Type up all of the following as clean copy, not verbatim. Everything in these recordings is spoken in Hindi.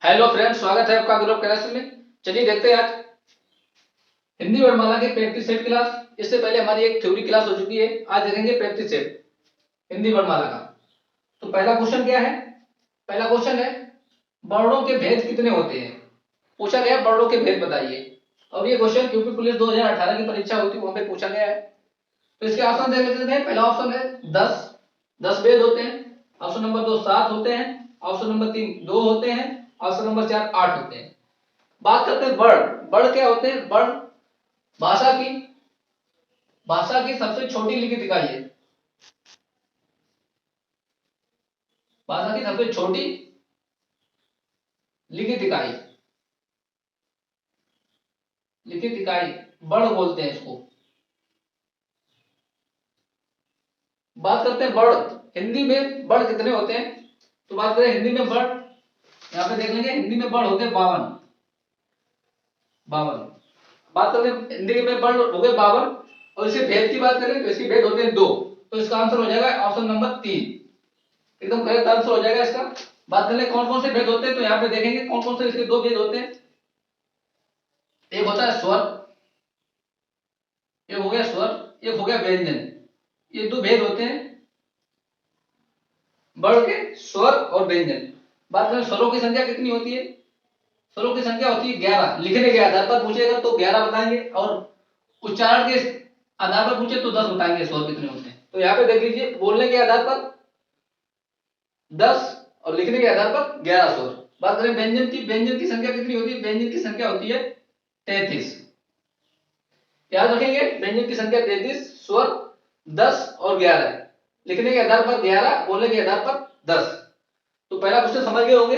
हेलो फ्रेंड्स, स्वागत है आपका ग्रुप क्लास में। चलिए देखते हैं आज हिंदी वर्णमाला की प्रैक्टिस सेट क्लास। इससे पहले हमारी एक थ्योरी क्लास हो चुकी है। आज देखेंगे प्रैक्टिस सेट हिंदी वर्णमाला का। तो पहला क्वेश्चन क्या है? पहला क्वेश्चन है वर्णों के भेद कितने होते हैं। पूछा गया वर्णों के भेद बताइए। और ये क्वेश्चन यूपी पुलिस 2018 की परीक्षा होती है वहां पे पूछा गया है। तो इसके ऑप्शन देख लेते हैं। पहला ऑप्शन है 10 भेद होते हैं। ऑप्शन नंबर 2 7 होते हैं। ऑप्शन नंबर 3 2 होते हैं। ऑप्शन नंबर 4 8 होते हैं। बात करते हैं वर्ड क्या होते हैं? वर्ड भाषा की सबसे छोटी लिखित इकाई है। भाषा की सबसे छोटी लिखित इकाई वर्ड बोलते हैं इसको। बात करते हैं वर्ड। हिंदी में वर्ड कितने होते हैं? तो बात करें हिंदी में वर्ड, यहाँ पे देख लेंगे। हिंदी में वर्ड होते हैं 52। बात करें हिंदी में वर्ड हो गए 52। और इसके भेद की बात करें तो इसके भेद होते हैं 2। तो इसका आंसर हो जाएगा ऑप्शन नंबर 3। एकदम करेक्ट आंसर हो जाएगा इसका। बात कर ले कौन कौन से भेद होते हैं, तो यहाँ पे देखेंगे कौन कौन से इसके 2 भेद होते हैं। एक होता है स्वर, एक हो गया स्वर, एक हो गया व्यंजन। ये 2 भेद होते हैं वर्ण के, स्वर और व्यंजन। बात करें स्वरों की संख्या कितनी होती है? स्वरों की संख्या होती है 11। लिखने के आधार पर पूछेगा तो 11 बताएंगे, और उच्चारण के आधार पर पूछे तो 10 बताएंगे स्वर कितने होते हैं। तो यहाँ पे देख लीजिए, बोलने के आधार पर 10 और लिखने के आधार पर 11 स्वर। बात करें व्यंजन की संख्या कितनी होती है? व्यंजन की संख्या होती है 33। याद रखेंगे, व्यंजन की संख्या 33, स्वर 10 और 11। लिखने के आधार पर 11, बोलने के आधार पर 10। तो पहला क्वेश्चन समझ गए होंगे।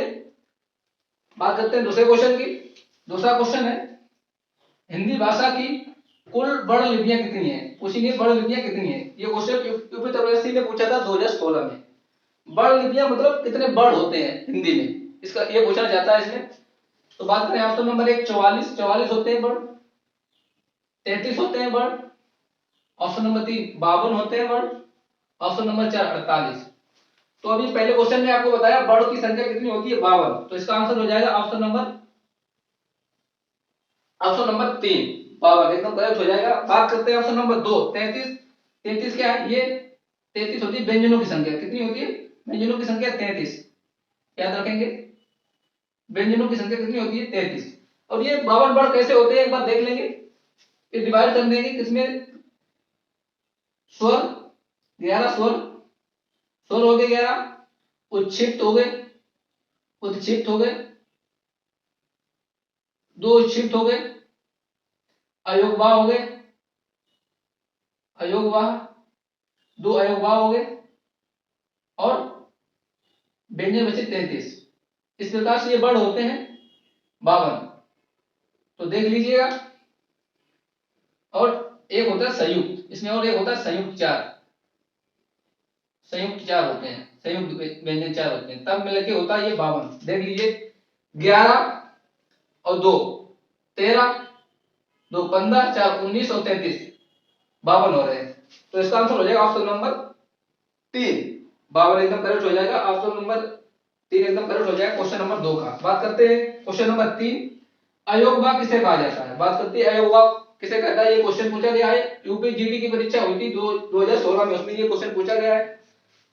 बात करते हैं दूसरे क्वेश्चन की। दूसरा क्वेश्चन है हिंदी भाषा की कुल वर्ण लिपियां कितनी है? पूछेंगे वर्ण लिपियां कितनी है। ये क्वेश्चन यूपी तपेसी ने पूछा था 2016 में। वर्ण लिपियां मतलब कितने वर्ण होते हैं हिंदी में, इसका ये पूछना चाहता है इसमें। तो बात करें ऑप्शन नंबर 1 44 होते हैं वर्ण। 33 होते हैं वर्ण। ऑप्शन नंबर 3 52 होते हैं वर्ण। Option number 4 48। तो अभी पहले क्वेश्चन में आपको बताया वर्ण की संख्या कितनी होती है? 52। तो इसका आंसर हो जाएगा ऑप्शन नंबर 3 52, एकदम करेक्ट हो जाएगा। बात करते हैं ऑप्शन नंबर 2 33। 33 क्या है? ये 33 होती है व्यंजनों की संख्या। कितनी होती है? व्यंजनों की संख्या 33। याद रखेंगे, व्यंजनों की संख्या कितनी होती है? 33। और ये 52 वर्ण कैसे होते हैं एक बार देख लेंगे। ये डिवाइड कर देंगे किसमें? स्वर, 11 स्वर। स्वर हो गए 11, उच्छिष्ट हो गए, उच्छिष्ट हो गए, 2 उच्छिष्ट हो गए, अयोगवाह हो गए, अयोगवाह, 2 अयोगवाह हो गए, और व्यंजन बचे 33। इस प्रकार से ये वर्ण होते हैं 52। तो देख लीजिएगा। और एक होता है संयुक्त इसमें, और एक होता है संयुक्त 4। संयुक्त 4 होते हैं, संयुक्त व्यंजन 4 होते हैं, तब मिलकर होता है ये 52। देख लीजिए, 11 और 2 13, 2 15, 4 19 और 33 52 हो रहे हैं। तो इसका आंसर हो जाएगा ऑप्शन नंबर 3 52, एकदम करेक्ट हो जाएगा। ऑप्शन नंबर 3 एकदम करेक्ट हो जाएगा क्वेश्चन नंबर 2 का। बात करते हैं क्वेश्चन नंबर 3, अयोगवाह किसे कहा जाता है? बात करते हैं अयोगवाह किसे कहता है। ये क्वेश्चन पूछा गया है, यूपी जीडी की परीक्षा हुई थी 2016 में, उसमें ये क्वेश्चन पूछा गया है।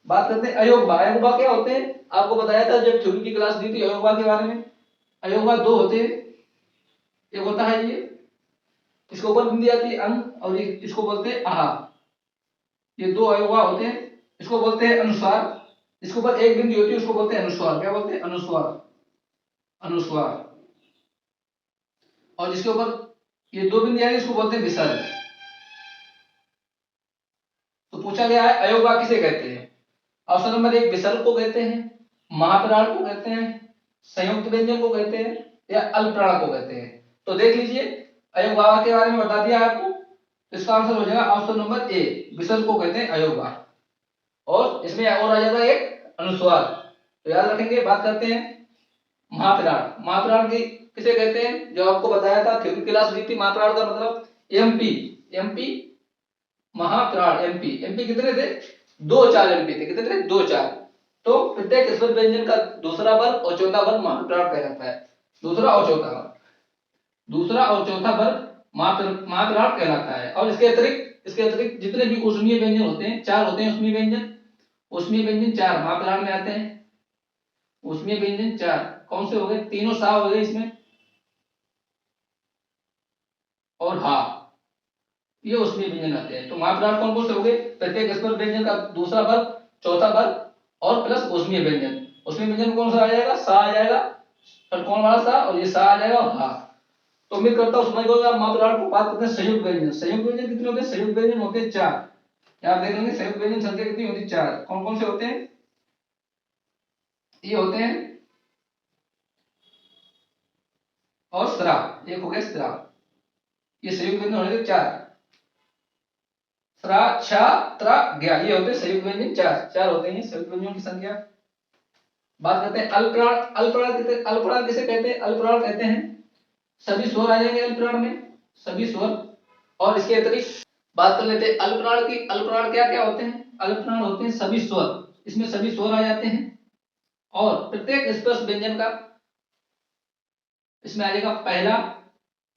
बात करते हैं अयोगवाह। अयोगवाह क्या होते हैं? आपको बताया था जब थ्योरी की क्लास दी थी अयोगवाह के बारे में। अयोगवाह 2 होते हैं। एक होता है ये, इसके ऊपर बिंदी आती है अंग, और ये इसको बोलते हैं आहा। ये 2 अयोगवाह होते हैं। इसको बोलते हैं अनुस्वार। इसके ऊपर एक बिंदी होती है उसको बोलते हैं अनुस्वार। क्या बोलते हैं? अनुस्वार, अनुस्वार। और जिसके ऊपर ये 2 बिंदी आएगी उसको बोलते हैं विसर्ग। तो पूछा गया है अयोगवाह किसे कहते हैं। ऑप्शन नंबर 1 विसर्ग को कहते हैं, महाप्राण को कहते हैं, संयुक्त व्यंजन को कहते हैं, या अल्पप्राण को कहते हैं। तो देख लीजिए, अयोगवाह के बारे में बता दिया आपको। इसका आंसर हो जाएगा ऑप्शन नंबर ए, विसर्ग को कहते हैं अयोगवाह। और इसमें और आ जाता है एक अनुस्वार। तो याद रखेंगे। बात करते हैं महाप्राण। महाप्राण की किसे कहते हैं? जो आपको बताया था थ्योरी क्लास हुई थी, महाप्राण का मतलब एमपी। एमपी महाप्राण, एमपी। एमपी कितने थे? 2 4 एमपी थे। कितने थे? 2 4। तो प्रत्येक स्वर व्यंजन का दूसरा वर्ग और चौथा वर्ग मात्रार्थ कहलाता है। दूसरा और चौथा वर्ग मात्रार्थ कहलाता है। और इसके अतिरिक्त जितने भी ऊष्मीय व्यंजन होते हैं, 4 होते हैं ऊष्मीय व्यंजन 4 मात्रार्थ में आते हैं। ऊष्मीय व्यंजन 4 कौन से हो गए? तीनों सा हो गए इसमें, और हा, ये ऊष्मीय व्यंजन आते हैं। तो मात्रार्थ कौन कौन से हो गए? प्रत्येक स्वर व्यंजन का दूसरा वर्ग, चौथा वर्ग और प्लस ऊष्मीय व्यंजन। ऊष्मीय व्यंजन कौन सा आ जाएगा? सा आ जाएगा, कौन वाला सा, और ये सा आ जाएगा और हा। तो उम्मीद करता हूं समझ गए आप। मात्रार्थ को बात करते हैं संयुक्त व्यंजन। संयुक्त व्यंजन कितने होते हैं? संयुक्त व्यंजन होते हैं 4। आप देख लेंगे संयुक्त व्यंजन संख्या कितनी होती है? 4। कौन कौन से होते हैं? ये होते हैं और स्रा, एक हो गया स्रा। ये संयुक्त व्यंजन होने 4, स्रा, छ, त्र, ज्ञ, ये होते हैं संयुक्त व्यंजन 4 होते हैं संयुक्त व्यंजनों की संख्या। बात करते हैं अल्पप्राण। अल्पप्राण किसे कहते हैं? अल्पप्राण कहते हैं सभी स्वर आ जाएंगे अल्पप्राण में, सभी स्वर। और इसके अतिरिक्त बात कर लेते हैं अल्पप्राण की। अल्पप्राण क्या क्या होते हैं? अल्पप्राण होते हैं सभी स्वर, इसमें सभी स्वर आ जाते हैं। और प्रत्येक स्पर्श व्यंजन का इसमें आ जाएगा पहला,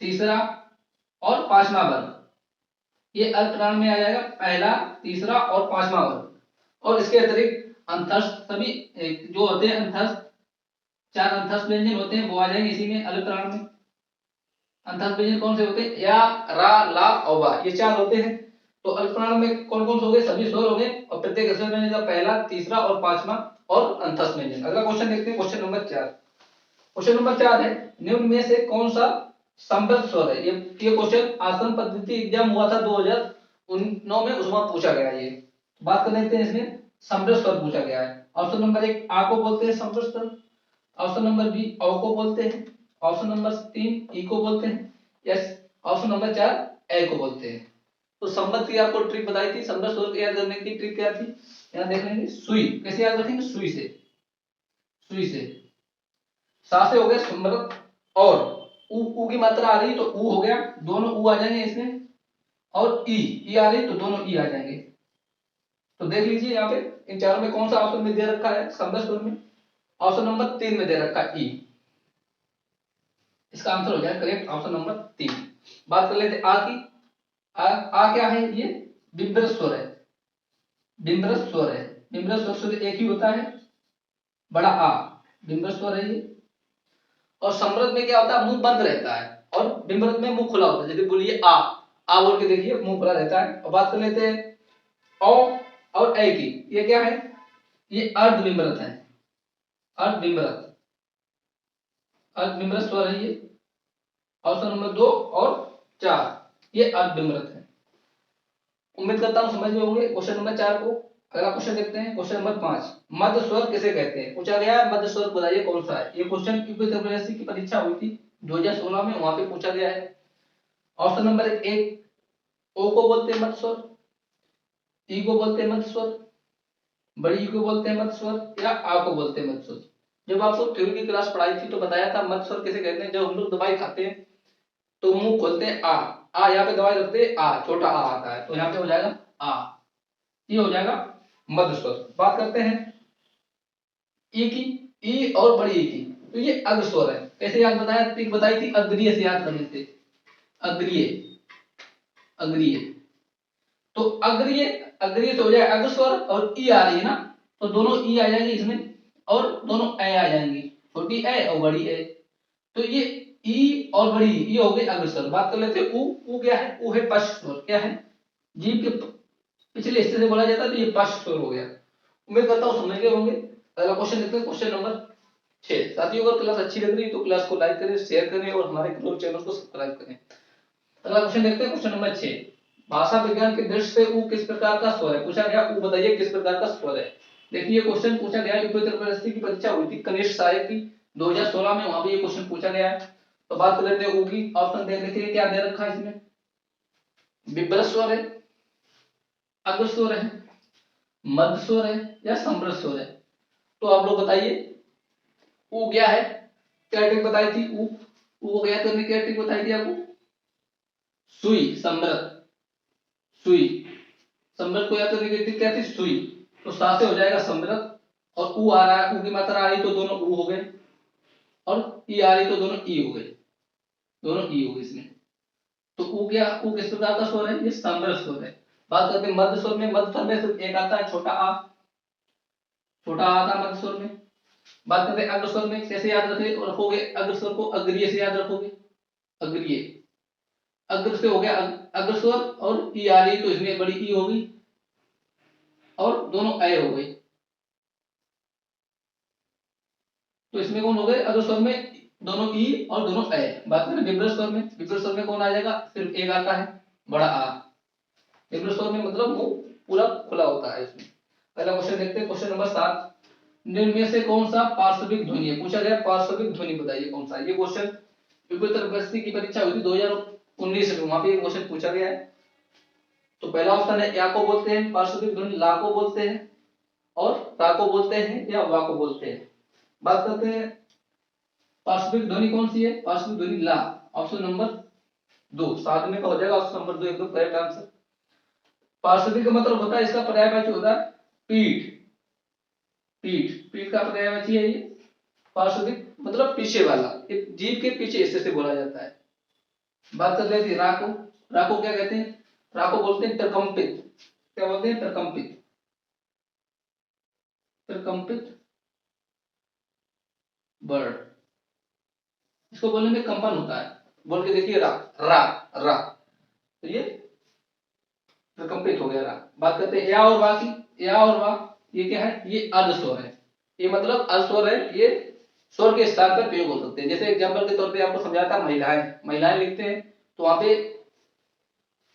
तीसरा और पांचवा वर्ग। ये अल्पप्राण में आ जाएगा पहला, तीसरा और पांचवा वर्ग। और इसके अतिरिक्त अंतस्थ सभी जो होते हैं अंतस्थ, 4 अंतस्थ व्यंजन होते हैं, वो आ जाएंगे इसी में अल्पप्राण में। अंतस्थ व्यंजन कौन से होते हैं? या, रा, ला और वा, ये 4 होते हैं। तो अल्पप्राण में कौन कौन से हो गए? सभी स्वर हो गए, और प्रत्येक स्वर व्यंजन का पहला, तीसरा और पांचवा और अंतस्थ व्यंजन। अगला क्वेश्चन देखते हैं, क्वेश्चन नंबर 4। क्वेश्चन नंबर 4 है, निम्न में से कौन सा समृद्ध स्वर है? ये क्वेश्चन आसन पद्धति एग्जाम हुआ था 2009 में, उसमें पूछा गया ये। बात कर लेते हैं, इसमें समृद्ध स्वर पूछा गया है। ऑप्शन नंबर 1 आ को बोलते हैं समृद्ध स्वर, ऑप्शन नंबर बी औ को बोलते हैं, ऑप्शन नंबर 3 ई को बोलते हैं, यस, ऑप्शन नंबर 4 ए को बोलते हैं। तो संबंध की आपको ट्रिक बताई थी, समृद्ध स्वर याद करने की ट्रिक क्या थी? यहां देख लेंगे, सुई। कैसे याद रखेंगे? सुई से। सुई से सा से हो गया समृद्ध, और ऊ की मात्रा आ रही तो ऊ हो गया, दोनों ऊ आ जाएंगे इसमें। और ई आ रही तो दोनों ई आ जाएंगे। तो देख लीजिए यहाँ पे इन चारों में कौन सा ऑप्शन में दे रखा है समृद्ध स्वर में? ऑप्शन नंबर 3 में दे रखा है ई। इसका आंसर हो जाएगा करेक्ट ऑप्शन नंबर 3। बात कर लेते हैं आ की। आ क्या है? ये बिंब्रज स्वर है, बिंब्रज स्वर है। बिंब्रज स्वर एक ही होता है, बड़ा आ, बिंब्रज स्वर है ये। और समृद्ध में क्या होता है? मुंह बंद रहता है, और बिंब्रज में मुंह खुला होता है। जैसे बोलिए आ बोल के देखिए, मुंह खुला रहता है। और बात कर लेते हैं औ और ए की। ये क्या है? ये अर्ध बिंब्रज है, अर्ध बिंब्रज, अर्ध बिंब्रज स्वर है ये। ऑप्शन नंबर 2 और 4 ये अर्ध बिंब्रज है। उम्मीद करता हूं समझ गए होंगे क्वेश्चन नंबर 4 को। अगला क्वेश्चन देखते हैं, क्वेश्चन नंबर 5। मध्य स्वर किसे कहते हैं? पूछा गया है मध्य स्वर बताइए कौन सा है। ये क्वेश्चन यूपी उत्तर प्रदेश की परीक्षा हुई थी 2016 में, वहां पे पूछा गया है। ऑप्शन नंबर 1 ओ को बोलते हैं मध्य स्वर, ई को बोलते हैं मध्य स्वर, बड़ी ई को बोलते हैं मध्य स्वर, या आ को बोलते हैं मध्य स्वर। जब आपको थ्योरी की क्लास पढ़ाई थी तो बताया था मध्य स्वर किसे कहते हैं। जब हम लोग दवाई खाते हैं तो मुंह खोलते हैं आ यहाँ पे दवाई रखते हैं, आ छोटा आ आता है, तो यहाँ पे हो जाएगा आ, ये हो जाएगा मध्य स्वर। बात करते हैं ई की। ई और बड़ी ई की, तो ये अग्र स्वर है। कैसे याद बताया, ट्रिक बताई थी, अग्रीय से याद करने से। अग्रीय, अग्रीय, तो अग्रीय, अग्रीय तो हो जाएगा अग्र स्वर, और ई आ रही है ना, तो दोनों ई आ जाएंगे इसमें, और दोनों ए आ जाएंगी, छोटी ए और बड़ी ए। तो ये ई और बड़ी ई, ये हो गई अग्र स्वर। बात कर लेते हैं ऊ क्या है? ऊ है पश्च स्वर। क्या है? जीभ के पिछले हिस्से से बोला जाता है, तो ये पश्च स्वर हो गया। उम्मीद करता हूँ समझ गए होंगे। अगला क्वेश्चन देखते हैं, क्वेश्चन नंबर 6। साथियों अगर क्लास अच्छी लग रही है तो क्लास को लाइक करें, शेयर करें और हमारे चैनल को सब्सक्राइब करें। अगला क्वेश्चन देखते हैं, क्वेश्चन नंबर 6। भाषा विज्ञान के दृष्टि से ऊ किस प्रकार का स्वर है? पूछा गया ऊ बताइए किस प्रकार का स्वर है। देखिए क्वेश्चन पूछा गया यूपी उत्तर प्रदेश की परीक्षा हुई थी कनिष्ठ सहायक की 2016 में, वहां पे ये क्वेश्चन पूछा गया है। तो बात कर लेते हैं ऊ की। ऑप्शन देख लेते हैं क्या दे रखा है इसमें। बिब्रज स्वर है, अग्र स्वर है, मध्य स्वर है, या समृद्ध स्वर है। तो आप लोग बताइए ऊ क्या है? क्या ट्रिक बताई थी ऊ को ज्ञात करने की ट्रिक बताई थी आपको। सुई, समृद्ध, सुई, समृद्ध को याद करने की ट्रिक क्या थी? सुई। तो सा से हो जाएगा समृद्ध, और ऊ आ रहा है, ऊ की मात्रा आ रही तो दोनों ऊ हो गए, और ई आ रही तो दोनों ई हो गए, दोनों ई हो गए इसमें। तो ऊ क्या, ऊ किस प्रकार का स्वर है, ये समृद्ध स्वर है। बात करते हैं मध्य स्वर में। मध्य स्वर में सिर्फ एक आता है, छोटा आ, छोटा आ आता है मध्य स्वर में। बात करते हैं अग्र स्वर में, कैसे याद रखोगे अग्र स्वर को, अग्रीय से याद रखोगे, अग्रीय, अग्र से हो गया अग्र स्वर, और ई आ रही तो इसमें बड़ी ई होगी, और दोनों अय हो गई, तो इसमें कौन हो गए अग्र स्वर में दोनों ई और दोनों अय। बात करें विभ्र स्वर में, विभ्र स्वर में कौन आ जाएगा, सिर्फ एक आता है, बड़ा आ। विभ्र स्वर में मतलब मुंह पूरा खुला होता है इसमें। पहला क्वेश्चन देखते हैं, क्वेश्चन नंबर 7। निम्न में से कौन सा पार्श्विक ध्वनि है, पूछा गया पार्श्विक ध्वनि बताइए कौन सा। ये क्वेश्चन यूपी की परीक्षा हुई थी 2019 में, वहां पे ये क्वेश्चन पूछा गया है। तो पहला ऑप्शन है या को बोलते हैं पार्श्विक ध्वनि, ला को बोलते हैं, और ता को बोलते हैं, या वा को बोलते हैं। बात करते हैं पार्श्विक ध्वनि कौन सी है, पार्श्विक ध्वनि ला, ऑप्शन नंबर 2, 7 में का हो जाएगा ऑप्शन नंबर 2 एकदम करेक्ट आंसर। पार्श्विक का मतलब होता है, इसका पर्यायवाची होता है पीठ, पीठ, पीठ का पर्यायवाची है ये। पार्श्विक मतलब पीछे वाला, एक जीभ के पीछे हिस्से से बोला जाता है। बात कर लेते हैं रा को। रा को क्या कहते हैं, रा को बोलते हैं प्रकंपित, क्या बोलते हैं, प्रकंपित, प्रकंपित वर्ड, इसको बोलने में कंपन होता है। बोल के देखिए रा, रा, रा, तो ये प्रकंपित हो गया रा। बात करते हैं या और वा की। या और वा ये क्या है, ये अर्ध स्वर है, ये मतलब अर्ध स्वर है, ये स्वर के स्थान पर प्रयोग हो सकते हैं। जैसे एग्जांपल के तौर पे आपको समझाता महिलाएं, महिलाएं लिखते हैं तो वहां पे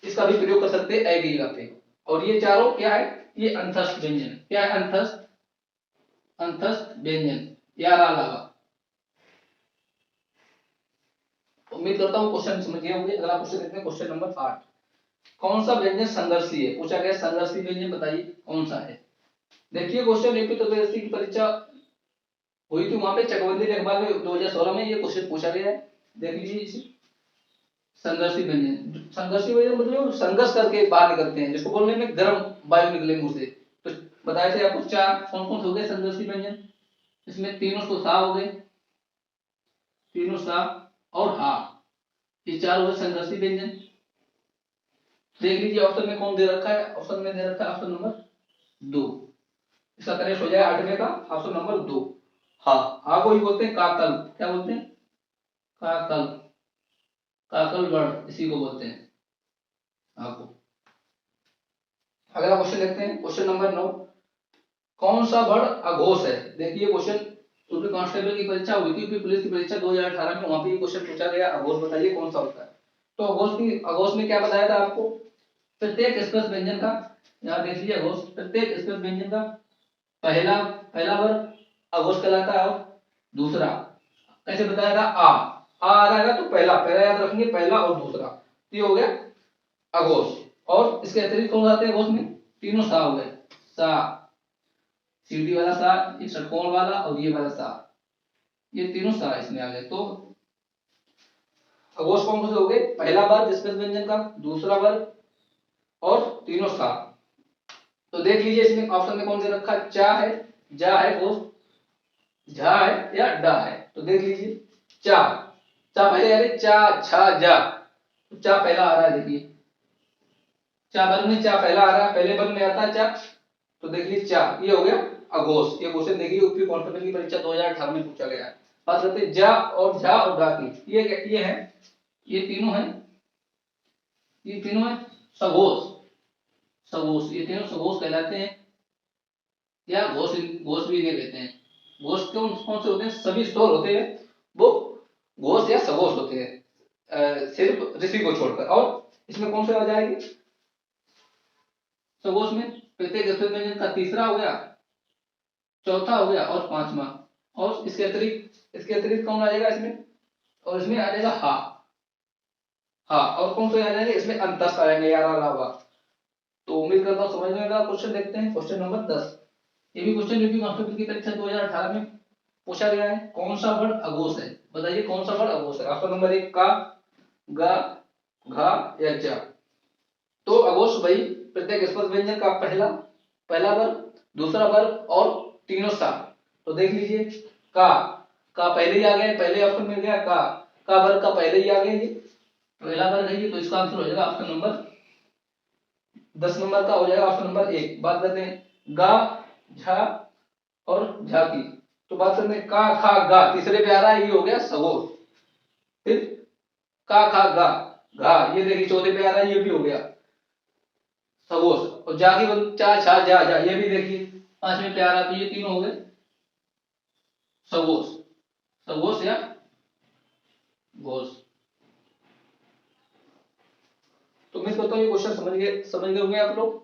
इसका भी प्रयोग कर सकते हैं ए की जगह पे। और ये चारों क्या है, ये अंतस्थ व्यंजन, क्या है, अंतस्थ, अंतस्थ व्यंजन, या रा ला वा। उम्मीद करता हूँ क्वेश्चन समझ गए होंगे। अगला क्वेश्चन देखते हैं, क्वेश्चन नंबर 8। कौन सा व्यंजन संघर्षी है, पूछा गया संघर्षी व्यंजन बताइए कौन सा है। देखिए क्वेश्चन यूपी तपेस्सी की परीक्षा हुई थी, वहां पे चकबंदी अखबार में 2016 में ये क्वेश्चन पूछा गया है। देख लीजिए इसे, संघर्षी व्यंजन, संघर्षी व्यंजन मतलब संघर्ष करके बाहर निकलते हैं, जिसको बोलने में गर्म वायु निकले मुंह से। तो बताए थे आपको चार, कौन कौन से हो गए संघर्षी व्यंजन, इसमें तीनों तो सा हो गए, तीनों सा और हा, ये चार हो गए संघर्षी व्यंजन। देख लीजिए ऑप्शन में कौन दे रखा है, ऑप्शन में दे रखा है ऑप्शन नंबर 2, इसका करेक्ट हो जाएगा 8वें का ऑप्शन नंबर 2। हाँ, हा को ही बोलते हैं काकल, क्या बोलते हैं, काकल, काकल वर्ड इसी को बोलते हैं आपको। अगला क्वेश्चन देखते हैं, क्वेश्चन नंबर 9। कौन सा वर्ड अघोष है। देखिए क्वेश्चन यूपी कांस्टेबल की परीक्षा हुई थी, यूपी पुलिस की परीक्षा 2018 में, वहां पे ये क्वेश्चन पूछा गया अघोष बताइए कौन सा होता है। तो अघोष में क्या बताया था आपको, प्रत्येक स्पर्श व्यंजन का, यहाँ देख लीजिए अघोष, प्रत्येक स्पर्श व्यंजन का पहला पहला वर्ग अघोष कहलाता है, और दूसरा कैसे बताया था, आ रहेगा तो पहला, पहला याद रखेंगे, पहला और दूसरा, ये हो गया अघोष। और इसके अतिरिक्त कौन आते हैं अघोष में, तीनों सा हो गए, सा, सीढ़ी वाला सा, ये षटकोण वाला और ये वाला सा, ये तीनों सा इसमें आ गए। तो अघोष कौन से हो गए, पहला वर्ग स्पर्श व्यंजन का, दूसरा वर्ग और तीनों सा। तो देख लीजिए इसमें ऑप्शन में कौन से रखा, चा है, जा है, घोष, झा है या डा है। तो देख लीजिए चा, चा पहले आ रही, चा छा जा, तो चा पहला आ रहा है, देखिए चा वर्ग में चा पहला आ रहा है, पहले वर्ग में आता है चा, तो देख लीजिए चा, ये हो गया अघोष। ये क्वेश्चन देखिए यूपी कांस्टेबल की परीक्षा 2018 में पूछा गया है। बात करते हैं जा और झा और डा की, ये है, ये तीनों है, ये तीनों है सघोष, सघोष, ये तीनों सघोष कहलाते हैं, या घोष, घोष भी नहीं कहते हैं। घोष कौन कौन से होते हैं, सभी स्वर होते हैं वो घोष या सघोष होते हैं, सिर्फ ऋषि को छोड़कर। और इसमें कौन से आ जाएगी सघोष में, प्रत्येक स्वर व्यंजन का तीसरा हो गया, चौथा हो गया और पांचवा, और इसके अतिरिक्त कौन आ जाएगा इसमें, और इसमें आ जाएगा हा, हा, और कौन से आ जाएंगे इसमें, अंतस्थ आ जाएंगे, यार अलावा। तो उम्मीद करता हूँ समझ में आएगा। क्वेश्चन देखते हैं, क्वेश्चन नंबर 10। ये भी क्वेश्चन यूपी कांस्टेबल की परीक्षा 2018 में पूछा गया है। कौन सा वर्ड अघोष है, बताइए कौन सा वर्ड अघोष है। ऑप्शन नंबर 1 का, गा, घा या जा। तो अघोष भाई प्रत्येक स्पर्श व्यंजन का पहला, पहला वर्ग, दूसरा वर्ग और तीनों सा। तो देख लीजिए का पहले ही आ गया, पहले ऑप्शन मिल गया का वर्ग का पहले ही आ गया, ये पहला वर्ग है ये, तो इसका आंसर हो जाएगा ऑप्शन नंबर 10 नंबर का हो जाएगा ऑप्शन नंबर 1। बात करते हैं गा झा और झा की। तो बात करते हैं का खा गा, तीसरे पे आ रहा है, ये हो गया सगोर। फिर का खा गा घा, ये देखिए चौथे पे आ रहा है, ये भी हो गया सगोस। और जा की चा छा जा जा, ये भी देखिए पांचवें पे आ रहा, तो ये तीनों हो गए सगोस। सगोस या घोष। तो मैं कहता हूँ ये क्वेश्चन समझ गए होंगे आप लोग।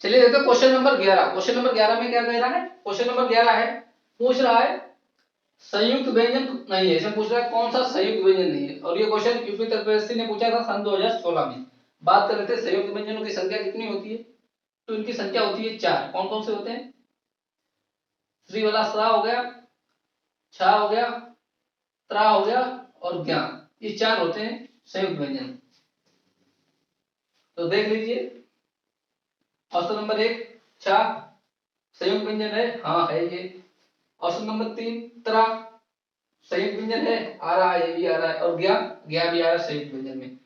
चलिए देखते हैं क्वेश्चन नंबर 11। क्वेश्चन नंबर 11 में क्या कह रहा है? क्वेश्चन नंबर 11 है, पूछ रहा है संयुक्त व्यंजन नहीं है, इसमें पूछ रहा है कौन सा संयुक्त व्यंजन नहीं है। और ये क्वेश्चन यूपी उत्तर प्रदेश ने पूछा था सन 2016 में। बात कर रहे थे संयुक्त व्यंजनों की संख्या कितनी होती है, तो इनकी संख्या होती है 4। कौन कौन से होते हैं? श्री वाला सा हो गया, छा हो गया, त्रा हो गया और ज्ञा, ये 4 होते हैं संयुक्त व्यंजन। तो देख लीजिए ऑप्शन नंबर 1 छा संयुक्त व्यंजन है, हाँ है ये। ऑप्शन नंबर 3 त्रा संयुक्त व्यंजन है, आ रहा है, ये भी आ रहा है। और ज्ञा ज्ञा भी आ रहा है संयुक्त व्यंजन में।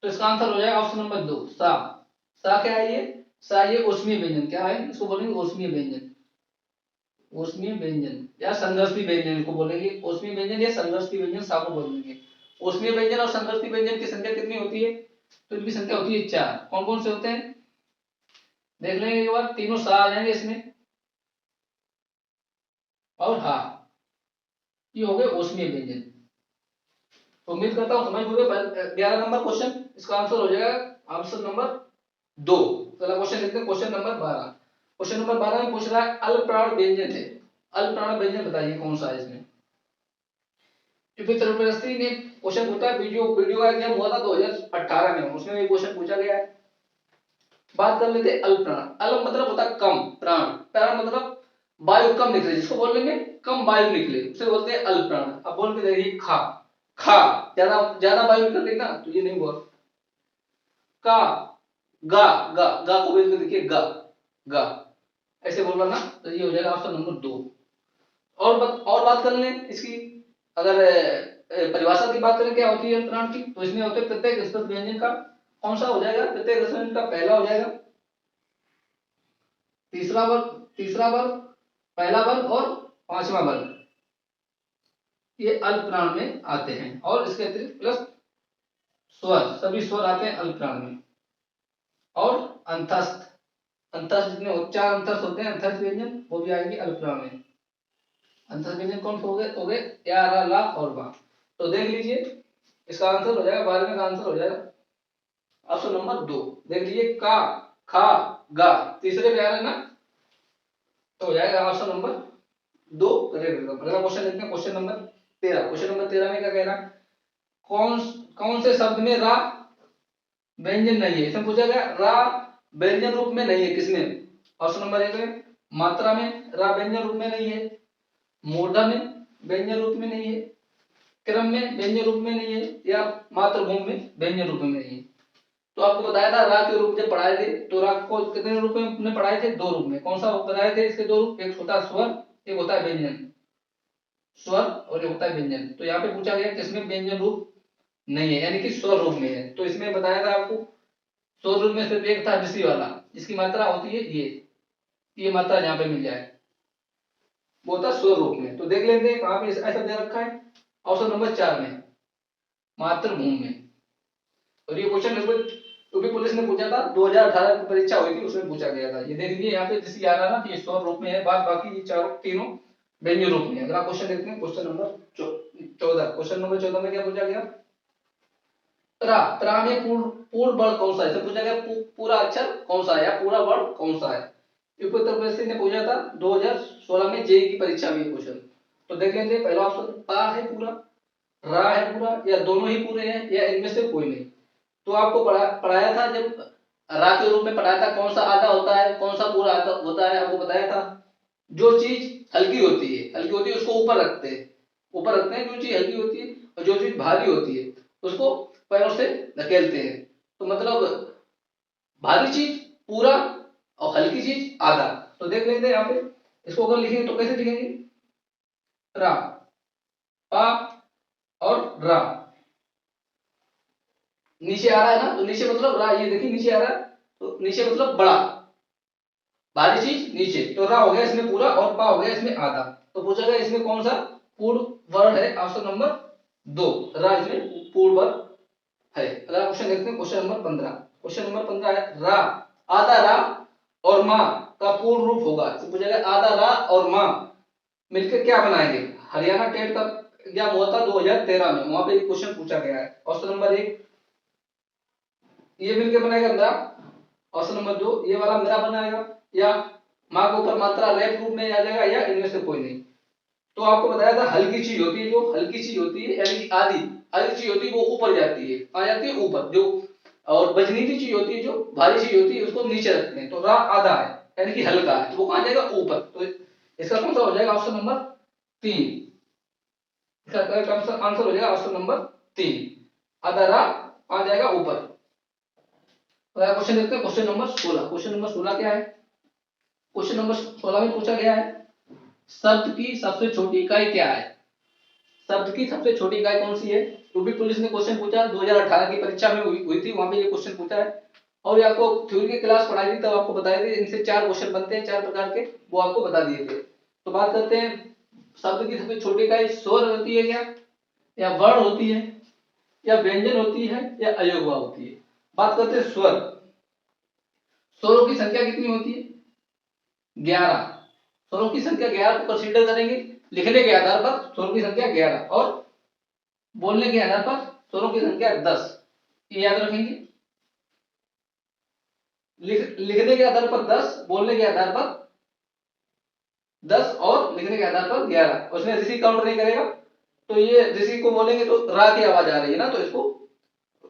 तो इसका आंसर हो जाएगा ऑप्शन नंबर 2 सा। सा क्या है ये? सा ये ऊष्मीय व्यंजन, क्या है इसको बोलेंगे? ऊष्मीय व्यंजन। ऊष्मीय व्यंजन या संघर्षी व्यंजन इसको बोलेंगे। ऊष्मीय व्यंजन या संघर्षी व्यंजन सा को बोलेंगे। ऊष्मीय व्यंजन और संघर्षी व्यंजन की संख्या कितनी होती है? तो इनकी संख्या होती है 4। कौन कौन से होते हैं देख लेंगे एक बार, तीनों सा आ जाएंगे इसमें। और हा, ये हो गए ऊष्मीय व्यंजन। तो उम्मीद करता हूं समझ गए 11 नंबर क्वेश्चन। इसका आंसर हो जाएगा ऑप्शन नंबर 2। चला क्वेश्चन देखते हैं क्वेश्चन नंबर 12। क्वेश्चन नंबर 12 में पूछ रहा है अल्पप्राण व्यंजन है। अल्पप्राण व्यंजन बताइए कौन सा है इसमें। यूपी उत्तर प्रदेश ने क्वेश्चन पूछा, वीडियो का एग्जाम हुआ था 2018 में, उसमें ये क्वेश्चन पूछा गया है। बात कर लेते हैं अल्प प्राण। अल्प मतलब होता है कम, प्राण प्राण मतलब वायु कम निकले, जिसको बोल लेंगे कम वायु निकले उसे बोलते हैं अल्प प्राण। अब बोल के देखिए खा खा, ज्यादा ज्यादा वायु निकल रही ना, तो ये नहीं हुआ। का गा गा गा को बोल के देखिए गा गा, ऐसे बोलना ना, तो ये हो जाएगा ऑप्शन नंबर 2। और बात कर लें इसकी, अगर परिभाषा की बात करें क्या होती है प्राण की, तो इसमें होते हैं प्रत्येक स्पष्ट व्यंजन का कौन सा हो जाएगा? प्रत्येक व्यंजन का पहला हो जाएगा, तीसरा वर्ग, पहला वर्ग और पांचवा वर्ग, ये अल्प प्राण में आते हैं। और इसके अतिरिक्त प्लस स्वर, सभी स्वर आते हैं अल्प प्राण में। और अंतस्थ, अंतस्थ जितने 4 अंतस्थ होते हैं अंतस्थ व्यंजन, वो भी आएंगे अल्प प्राण में। अंतस्थ व्यंजन कौन हो गए या रा ला और बा। तो देख लीजिए इसका आंसर हो जाएगा 12 का आंसर हो जाएगा ऑप्शन नंबर 2। देख लीजिए का खा गा, तीसरे पे आ रहा है ना, तो हो जाएगा ऑप्शन नंबर 2 करेक्ट। अगला क्वेश्चन देखते हैं क्वेश्चन नंबर 13। क्वेश्चन नंबर 13 में क्या कह रहा है? कौन कौन से शब्द में रा व्यंजन नहीं है? इसमें पूछा गया रा व्यंजन रूप में नहीं है, किसमें? ऑप्शन नंबर 1 में मात्रा में रा व्यंजन रूप में नहीं है, मूर्धन्य में व्यंजन रूप में नहीं है, क्रम में व्यंजन रूप में नहीं है, या मातृभूमि में व्यंजन रूप में नहीं है। तो आपको बताया था रा के रूप जब पढ़ाए थे, तो रा को कितने रूप में हमने पढ़ाए थे? 2 रूप में। कौन सा बताए थे इसके 2 रूप? एक होता है स्वर, एक होता है व्यंजन। स्वर और एक होता है व्यंजन। तो यहाँ पे पूछा गया किसमें व्यंजन रूप नहीं है, यानी कि स्वर रूप में है। तो इसमें बताया था आपको स्वर रूप में सिर्फ एक था ऋषि वाला, जिसकी मात्रा होती है ये मात्रा जहाँ पे मिल जाए वो होता स्वर रूप में। तो देख लेते हैं कहाँ पे ऐसा दे रखा है, ऑप्शन नंबर 4 में मातृभूमि में। और ये क्वेश्चन यूपी पुलिस ने पूछा था 2018 की परीक्षा हुई थी, उसमें पूछा गया था। ये देख लीजिए यहाँ पे जिसकी आ रहा है ना, ये स्वर रूप में है, बाद बाकी ये चारों तीनों व्यंजन रूप में है। अगला क्वेश्चन देखते हैं क्वेश्चन नंबर 14। क्वेश्चन नंबर 14 में क्या पूछा गया? त्रा में पूर्ण वर्ड कौन सा है? इसे पूछा गया पूरा अक्षर कौन सा है या पूरा वर्ड कौन सा है। यूपी उत्तर प्रदेश ने पूछा था 2016 में जेईई की परीक्षा में क्वेश्चन। तो देख लेते हैं पहला ऑप्शन पा है पूरा, रा है पूरा, या दोनों ही पूरे हैं, या इनमें से कोई नहीं। तो आपको पढ़ाया था जब रा के रूप में पढ़ाया था कौन सा आधा होता है कौन सा पूरा आधा होता है, आपको बताया था जो चीज हल्की होती है उसको ऊपर रखते हैं जो चीज हल्की होती है, और जो चीज भारी होती है उसको पैरों से धकेलते हैं। तो मतलब भारी चीज पूरा और हल्की चीज आधा। तो देख लेते हैं यहाँ पे इसको अगर लिखेंगे तो कैसे लिखेंगे, रा, पा और रा, नीचे आ रहा है ना, तो नीचे मतलब रा, ये देखिए नीचे आ रहा है, तो नीचे मतलब बड़ा, भारी चीज नीचे, तो रा हो गया इसमें पूरा और पा हो गया इसमें आधा। तो पूछा गया इसमें कौन सा पूर्ण वर्ड है, ऑप्शन नंबर 2, रा इसमें पूर्ण वर्ड है। अगला क्वेश्चन देखते हैं, क्वेश्चन नंबर 15। क्वेश्चन नंबर 15 है रा, आधा रा और माँ का पूर्ण रूप होगा। तो पूछा गया आधा रा और माँ मिलकर क्या बनाएंगे। हरियाणा टेट का एग्जाम हुआ था 2013 में, वहां पे क्वेश्चन पूछा गया है। ऑप्शन नंबर 1 ये मिलकर बनाएगा रा, ऑप्शन नंबर 2 ये वाला मेरा बनाएगा, या माँ के ऊपर मात्रा रेप रूप में आ जाएगा, या इनमें से कोई नहीं। तो आपको बताया था हल्की चीज होती है, जो हल्की चीज होती है यानी कि आधी आधी चीज होती है वो ऊपर जाती है, आ जाती है ऊपर, जो और बजनीती चीज होती है जो भारी चीज होती है उसको नीचे रखते हैं। तो रा आधा है यानी कि हल्का है, तो वो कहां जाएगा ऊपर। तो इसका कौन सा हो जाएगा, ऑप्शन नंबर 3। इसका करेक्ट आंसर हो जाएगा ऑप्शन नंबर 3, आधा रा कहां जाएगा ऊपर। अगला क्वेश्चन देखते हैं, क्वेश्चन नंबर 16। क्वेश्चन नंबर 16 क्या है, क्वेश्चन नंबर 16 में पूछा गया है शब्द की सबसे छोटी इकाई क्या है। शब्द की सबसे छोटी इकाई कौन सी है। यूपी पुलिस ने क्वेश्चन पूछा 2018 की परीक्षा में हुई थी, वहां पे ये क्वेश्चन पूछा है। और ये आपको थ्योरी की क्लास पढ़ाई थी तब आपको बताए थे, इनसे 4 क्वेश्चन बनते हैं 4 प्रकार के, वो आपको बता दिए थे। तो बात करते हैं शब्द की सबसे छोटी इकाई स्वर होती है क्या, या वर्ण होती है, या व्यंजन होती है, या अयोगवा होती है। बात करते हैं स्वर। स्वरों की संख्या कितनी होती है, 11। स्वरों की संख्या 11 को कंसीडर करेंगे लिखने के आधार पर, स्वरों की संख्या 11 और बोलने के आधार पर स्वरों की संख्या 10, ये याद रखेंगे। लिखने के आधार पर 10, बोलने के आधार पर 10 और लिखने के आधार पर 11। उसमें ऋषि काउंट नहीं करेगा, तो ये ऋषि को बोलेंगे तो रा की आवाज आ रही है ना, तो इसको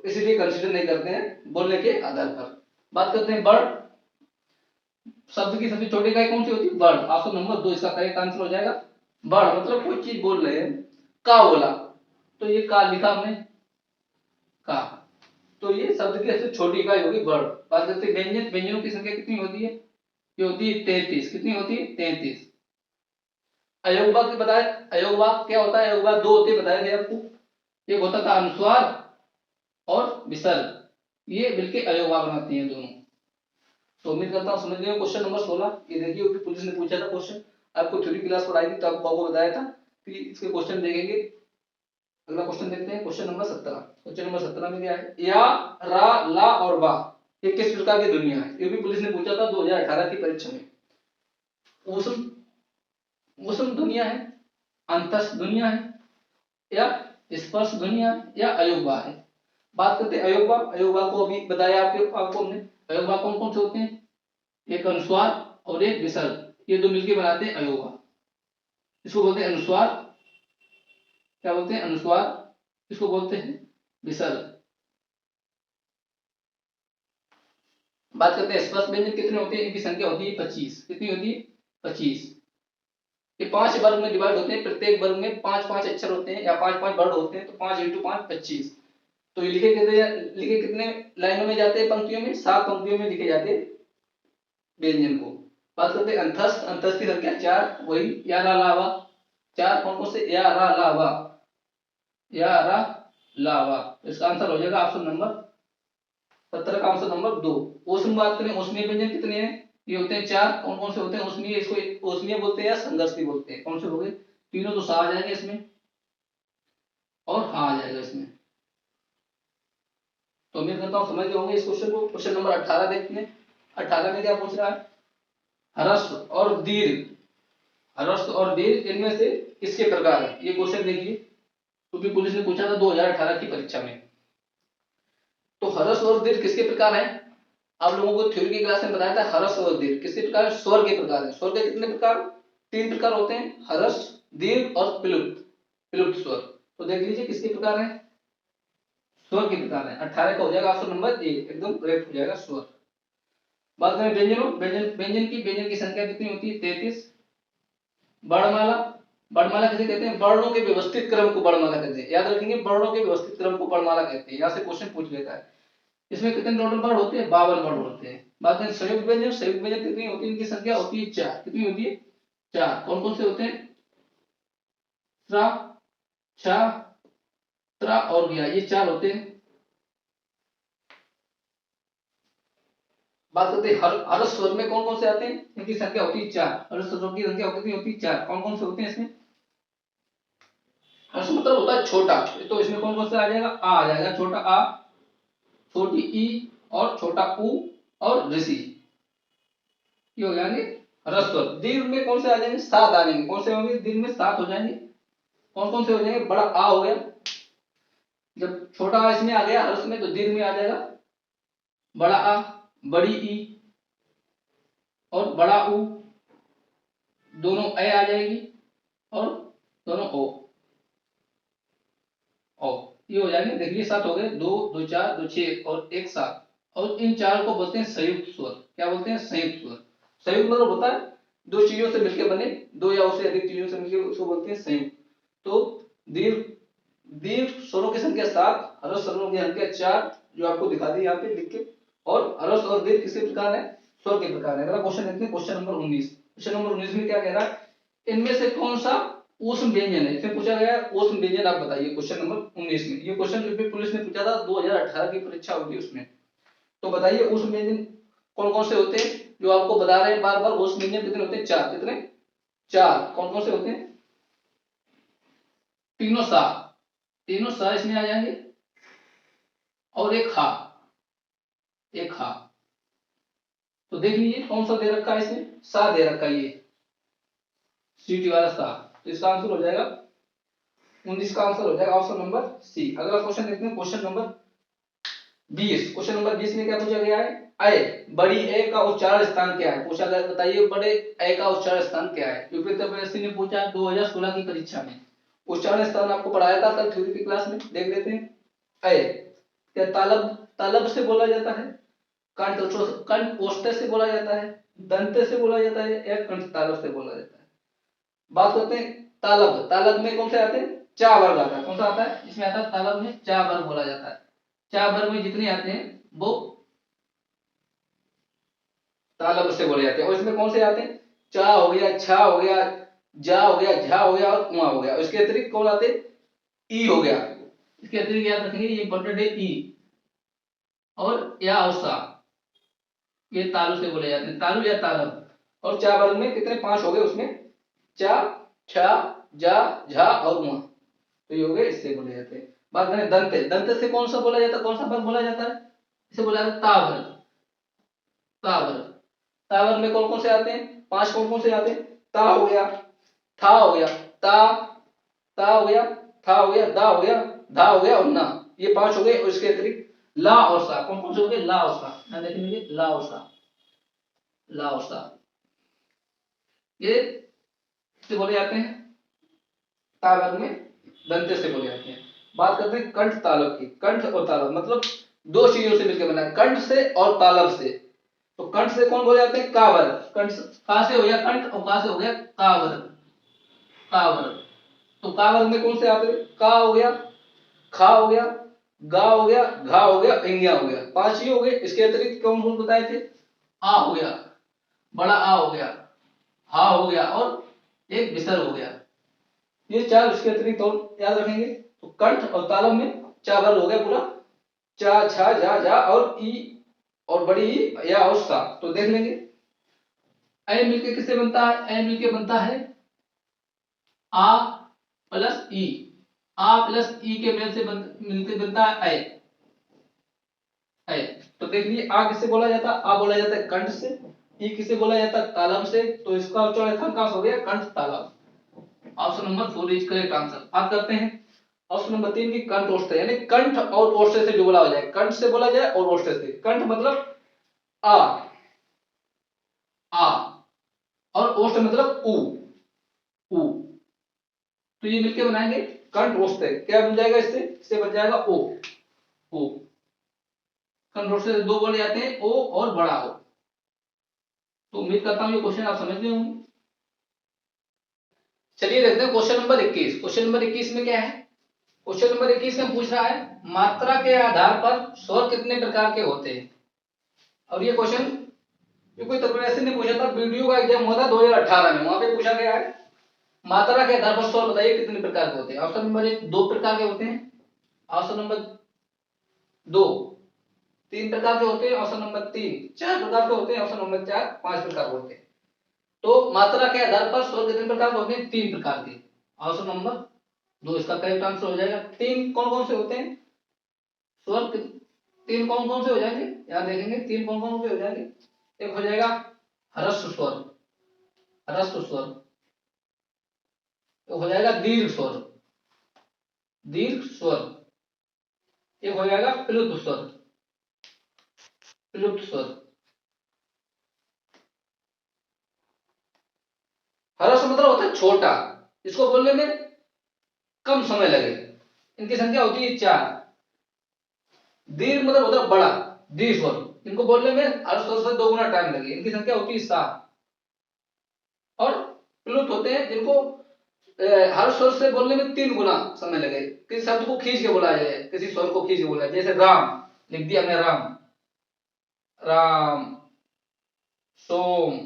इसीलिए कंसीडर नहीं करते हैं बोलने के आधार पर। बात करते हैं वर्ड। शब्द की सबसे छोटी इकाई कौन सी होती है, वर्ड। ऑप्शन नंबर 2 इसका करेक्ट आंसर हो जाएगा। वर्ड मतलब कोई चीज बोल रहे हैं, का बोला तो ये का लिखा हमने, का, तो ये शब्द की सबसे छोटी इकाई होगी वर्ड। बात करते हैं व्यंजन। व्यंजनों की संख्या कितनी होती है, ये होती है 33। कितनी होती है, 33। अयोगवा की बताए, अयोगवा क्या होता है, अयोगवा 2 होते बताए थे आपको। एक होता था अनुस्वार और विसर्ग, ये मिलके अयोगवा बनाती हैं दोनों। तो उम्मीद करता हूँ समझ गए क्वेश्चन नंबर 16। ये देखिए यूपी पुलिस ने पूछा था क्वेश्चन, आपको थ्योरी क्लास पढ़ाई थी तो आपको बताया था कि इसके क्वेश्चन देखेंगे। अगला क्वेश्चन देखते हैं, क्वेश्चन नंबर 17। क्वेश्चन नंबर 17 में क्या है, या, रा, ला और वा ये किस प्रकार की ध्वनियां है। यूपी पुलिस ने पूछा था 2018 की परीक्षा में। ऊष्म ऊष्म ध्वनियां है, अंतस्थ ध्वनियां है, या स्पर्श ध्वनियां है, या अयोगवा है। बात करते हैं अयोगवा। अयोगवा को अभी बताया आपको हमने। अयोगवा कौन कौन से होते हैं, एक अनुस्वार और एक विसर्ग, ये दो मिलके बनाते हैं अयोगवा। इसको बोलते हैं अनुस्वार, क्या बोलते हैं अनुस्वार, इसको बोलते हैं विसर्ग। बात करते हैं स्पर्श व्यंजन कितने होते हैं, इनकी संख्या होती है 25। कितनी होती है, 25। ये 5 वर्ग में डिवाइड होते हैं, प्रत्येक वर्ग में 5-5 अक्षर होते हैं या 5-5 वर्ड होते हैं, तो 5 × 5 25। तो ये लिखे कितने लाइनों में जाते हैं, पंक्तियों में, 7 पंक्तियों में लिखे जाते हैं व्यंजन को। बात करते हैं अंतस्थ। अंतस्थ की संख्या 4, वही या रा ला वा। 4 कौन कौन से, या रा ला वा, या रा ला वा। इसका आंसर हो जाएगा ऑप्शन नंबर 17 का आंसर नंबर 2। ऊष्म बात करें, ऊष्मीय व्यंजन कितने हैं, ये होते हैं 4। कौन कौन से होते हैं ऊष्मीय, इसको ऊष्मीय बोलते हैं या संघर्षी बोलते हैं। कौन से हो गए, तीनों तो सा आ जाएंगे इसमें और हा आ जाएगा इसमें। तो उम्मीद करता हूँ समझ गए होंगे इस क्वेश्चन को। क्वेश्चन नंबर 18 देखते हैं। 18 में क्या पूछ रहा है, ह्रस्व और दीर्घ, ह्रस्व और दीर्घ इनमें से किसके प्रकार है, ये क्वेश्चन देखिए, क्योंकि पुलिस ने पूछा था 2018 की परीक्षा में। तो ह्रस्व और दीर्घ किसके प्रकार है, आप लोगों को थ्योरी की क्लास में बताया था। ह्रस्व और दीर्घ किसके प्रकार है, स्वर के प्रकार है। स्वर के कितने प्रकार, 3 प्रकार होते हैं, ह्रस्व, दीर्घ और प्लुप्त, प्लुप्त स्वर। तो देख लीजिए किसके प्रकार है, स्वर के प्रकार है। 18 का हो जाएगा ऑप्शन नंबर ए, एकदम करेक्ट हो जाएगा स्वर। बात करें व्यंजनों, व्यंजन की संख्या कितनी होती है, 33। वर्णमाला, वर्णमाला किसे कहते हैं, वर्णों के व्यवस्थित क्रम को वर्णमाला कहते हैं। याद रखेंगे वर्णों के व्यवस्थित क्रम को वर्णमाला कहते हैं, यहाँ से क्वेश्चन पूछ लेता है। इसमें कितने टोटल वर्ण होते हैं, 52 वर्ण होते हैं। बात करें संयुक्त व्यंजन, संयुक्त व्यंजन कितनी होती है, इनकी संख्या होती है 4। कितनी होती है, चार कौन कौन से होते हैं? त्रा, छा, त्रा और ज्ञा, ये चार होते हैं। बात करते हैं हर स्वर में कौन कौन से आते हैं, इनकी संख्या होती है चार। हर स्वरों की संख्या कितनी होती है? चार। कौन कौन से होते हैं इसमें? हर्ष मतलब होता है छोटा, तो इसमें कौन कौन से आ जाएगा? आ जाएगा, छोटा आ, छोटी ई और छोटा ऊ और ऋषि, ये हो जाएंगे ह्रस्व। दीर्घ में कौन से आ जाएंगे? सात आ जाएंगे। कौन से होंगे दीर्घ में? सात हो जाएंगे। कौन कौन से हो जाएंगे? बड़ा आ हो गया, जब छोटा आ इसमें आ गया ह्रस्व में तो दीर्घ में आ जाएगा बड़ा आ, बड़ी ई और बड़ा ऊ, दोनों ए आ जाएगी और दोनों ओ, ओ ये हो जाएंगे। देखिए सात हो गए, दो दो चार, दो छह और एक सात। और इन चार को बोलते हैं संयुक्त स्वर। क्या बोलते हैं? संयुक्त स्वर। संयुक्त मतलब होता है दो चीजों से मिलकर बने, दो या उससे अधिक चीजों से मिलकर, उसको बोलते हैं संयुक्त। तो दीर्घ दीर्घ स्वरों की संख्या सात, ह्रस्व स्वरों की संख्या चार, जो आपको दिखा दी यहाँ पे लिख के। और ह्रस्व और दीर्घ किसी प्रकार है? स्वर के प्रकार है। अगला क्वेश्चन देखते हैं, क्वेश्चन नंबर 19। क्वेश्चन नंबर 19 में क्या कह रहा है? इनमें से कौन सा ऊष्म व्यंजन है? इसमें पूछा गया है ऊष्म व्यंजन, आप बताइए। क्वेश्चन नंबर 19 में ये क्वेश्चन यूपी पुलिस ने पूछा था, 2018 की परीक्षा होगी उसमें। तो बताइए ऊष्म व्यंजन कौन कौन से होते हैं? जो आपको बता रहे हैं बार बार, ऊष्म व्यंजन कितने होते हैं? चार। कितने? चार। कौन कौन से होते हैं? तीनों सा, तीनों सा इसमें आ जाएंगे और एक खा, एक खा। तो देख लीजिए कौन सा दे रखा है इसमें? सा दे रखा है, ये सीटी वाला सा। तो इसका आंसर हो जाएगा 19 का आंसर हो जाएगा ऑप्शन नंबर सी। अगला क्वेश्चन देखते हैं, क्वेश्चन नंबर 20। क्वेश्चन नंबर 20 में क्या पूछा गया है? अय, बड़ी ए का उच्चारण स्थान क्या है? पूछा गया, बताइए बड़े ए का उच्चारण स्थान क्या है? यूपी ने पूछा 2016 की परीक्षा में। उच्चारण स्थान आपको पढ़ाया था कल थ्योरी की क्लास में, देख लेते हैं। अय क्या तालब, तालब से बोला जाता है? कंठ, कंठ ओष्ठ से बोला जाता है? दंत से बोला जाता है या कंठ तालब से बोला जाता है? बात करते हैं तालब। तालब में कौन से आते हैं? चा वर्ग आता है। कौन सा आता है? इसमें आता है तालब में चा वर्ग बोला जाता है। चा वर्ग में जितने आते हैं वो तालब से बोले जाते हैं। और इसमें कौन से आते हैं? चा हो गया, छा हो गया, जा हो गया, झा हो गया और उआ हो गया। इसके अतिरिक्त कौन आते हैं? ई हो गया। इसके अतिरिक्त याद रखेंगे, ये इंपॉर्टेंट है, ई और या औसा, ये तालु से बोले जाते हैं, तालु या तालब। और चा वर्ग में कितने? पांच हो गए उसमें, चा, छा, जा, झा और उआ। तो ये हो गए, इससे बोले जाते हैं। बात करें दंत, दंत से कौन सा बोला जाता है? कौन सा वर्ग बोला जाता है? इसे बोला जाता है ता वर्ग, ता वर्ग। ता वर्ग में कौन कौन से आते हैं? पांच। कौन कौन से आते हैं? ता हो गया, था हो गया, ता, ता हो गया, था हो गया, दा हो गया, धा हो गया और ना, ये पांच हो गए। और इसके अतिरिक्त ला और सा। कौन कौन से हो गए? ला और सा। ना देखेंगे, ला और सा, ला और सा, ये से बोले जाते हैं ता वर्ग में, दंते से बोले जाते हैं। बात करते हैं कंठ तालव की। कंठ और तालव मतलब दो चीजों से मिलकर बना है, कंठ से और तालव से। तो कंठ से कौन बोले जाते हैं? का वर्ग। कंठ का से हो गया कंठ और का से हो गया का वर्ग, का वर्ग। तो का वर्ग में कौन से आते हैं? का हो गया, खा हो गया, गा हो गया, घा हो गया, इंगिया हो गया। पांच ही हो गए। इसके अतिरिक्त कौन कौन बताए थे? आ हो गया, बड़ा आ हो गया, हा हो गया और एक विसर्ग हो गया। ये चार इसके अतिरिक्त और याद रखेंगे। तो कंठ और तालव में चार वर्ग हो गया पूरा, चा, छा, जा, जा और ई और बड़ी ई, या और सा। तो देख लेंगे ऐ मिलके किससे बनता है? ऐ मिलके बनता है आ प्लस ई, आ प्लस ई के मेल से मिलके बनता है ऐ, ऐ। तो देख लीजिए आ किससे बोला जाता है? आ बोला जाता है कंठ से। ई किसे बोला जाता है? तालव से। तो इसका उच्चारण स्थान हो गया कंठ तालव। Option number 4 is correct answer. बात करते हैं ऑप्शन नंबर 3 की, कंठ ओष्ठ, यानी कंठ और ओष्ठ से जो बोला हो जाए, कंठ से बोला जाए और ओष्ठ से। कंठ मतलब आ, आ, और ओष्ठ मतलब उ, उ। तो ये मिलके बनाएंगे कंठ ओष्ठ। क्या बन जाएगा इससे? इससे बन जाएगा ओ, ओ। कंठ ओष्ठ से दो बोले जाते हैं, ओ और बड़ा ओ। तो उम्मीद करता हूं ये क्वेश्चन आप समझ गए होंगे। चलिए देखते हैं क्वेश्चन नंबर 21। क्वेश्चन नंबर 21 में क्या है? क्वेश्चन नंबर 21 में पूछ रहा है मात्रा के आधार पर स्वर कितने प्रकार के होते हैं। और ये क्वेश्चन ये कोई त्रिपुरासी ने पूछा था, वीडियो का एग्जाम हुआ था 2018 में, वहां पे पूछा गया है मात्रा के आधार पर स्वर बताइए कितने प्रकार के होते हैं। ऑप्शन नंबर 1 2 प्रकार के होते हैं, ऑप्शन नंबर 2 3 प्रकार के होते हैं, ऑप्शन नंबर 3 4 प्रकार के होते हैं, ऑप्शन नंबर 4 5 प्रकार के होते हैं। तो मात्रा के आधार पर स्वर कितने प्रकार के होते हैं? 3 प्रकार के। ऑप्शन नंबर 2 इसका करेक्ट आंसर हो जाएगा। 3 कौन कौन से होते हैं स्वर? 3 कौन कौन से हो जाएंगे यहाँ देखेंगे, 3 कौन कौन से हो जाएंगे। एक हो जाएगा ह्रस्व स्वर, ह्रस्व स्वर। एक हो जाएगा दीर्घ स्वर, दीर्घ स्वर। एक हो जाएगा प्लुत स्वर, प्लुत स्वर। ह्रस्व मतलब होता है छोटा, इसको बोलने में कम समय लगे। इनकी संख्या होती है 4। दीर्घ मतलब होता है बड़ा, दीर्घ स्वर। इनको बोलने में ह्रस्व स्वर से 2 गुना टाइम लगे। इनकी संख्या होती है 7। और प्लुत होते हैं जिनको हर स्वर से बोलने में 3 गुना समय लगे। किसी शब्द को खींच के बोला जाए, किसी स्वर को खींच के बोला जाए, जैसे राम लिख दिया हमने, राम, राम, सोम,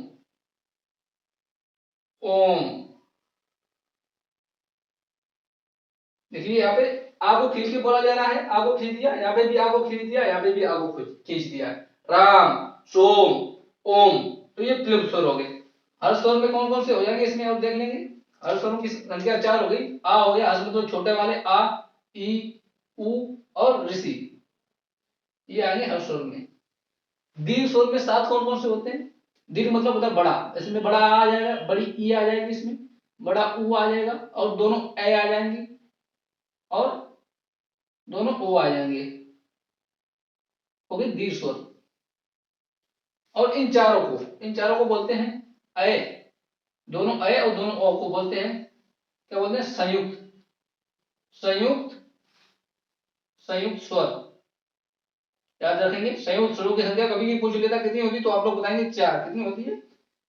ओम। देखिए यहाँ पे आ को खींच के बोला जा रहा है, आ को खींच दिया, यहाँ पे भी आ को खींच दिया, यहाँ पे भी आ को खींच दिया। राम, सोम, ओम। तो ये प्लुत स्वर हो गए। हर स्वर में कौन कौन से हो जाएंगे इसमें और देख लेंगे। हर स्वरों की संख्या 4 हो गई। आ हो गया, हर्ष में तो छोटे वाले आ, ई, उ और ऋषि, ये आएंगे हर स्वर में। दीर्घ स्वर में 7 कौन कौन से होते हैं? दीर्घ मतलब होता है बड़ा, इसमें बड़ा आ जाएगा, बड़ी ई आ जाएगी, इसमें बड़ा उ आ जाएगा, और दोनों ए आ जाएंगे, और दोनों ओ आ जाएंगे, हो गए दीर्घ स्वर। और इन चारों को बोलते हैं अय। दोनों अय और दोनों ओ को बोलते हैं, क्या बोलते हैं? संयुक्त, संयुक्त, संयुक्त स्वर। याद रखेंगे, संयुक्त स्वरों की संख्या कभी भी पूछ लेता कितनी होती, तो आप लोग बताएंगे 4। कितनी होती है?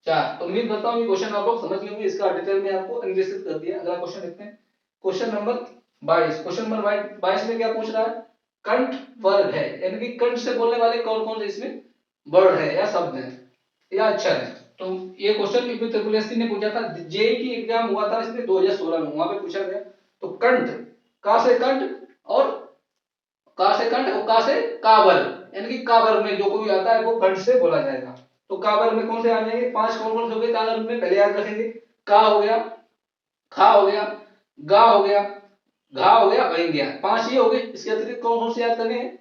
4। तो उम्मीद करता हूँ ये क्वेश्चन आप लोग समझ गए होंगे। इसका डिटेल में आपको एनालिसिस कर दिया। अगला क्वेश्चन देखते हैं, क्वेश्चन नंबर 22। क्वेश्चन नंबर 22 में क्या पूछ रहा है? कंठ वर्ग है, यानी कि कंठ से बोलने वाले कौन कौन से इसमें वर्ड है या शब्द है या अक्षर है। तो ये क्वेश्चन यूपीएससी ने पूछा था, जेई की एग्जाम हुआ था इसमें 2016 में, वहां पे पूछा गया। तो कंठ, का से कंठ, और का से कंठ, और का से काबर, यानी कि काबर में जो कोई आता है वो कंठ से बोला जाएगा। तो काबर में कौन से आ जाएंगे? 5 कौन कौन से हो गए काबर में? पहले याद रखेंगे, का हो गया, खा हो गया, गा हो गया, घा हो गया, बन गया। 5 ये हो गए। इसके अतिरिक्त कौन कौन से याद करने हैं?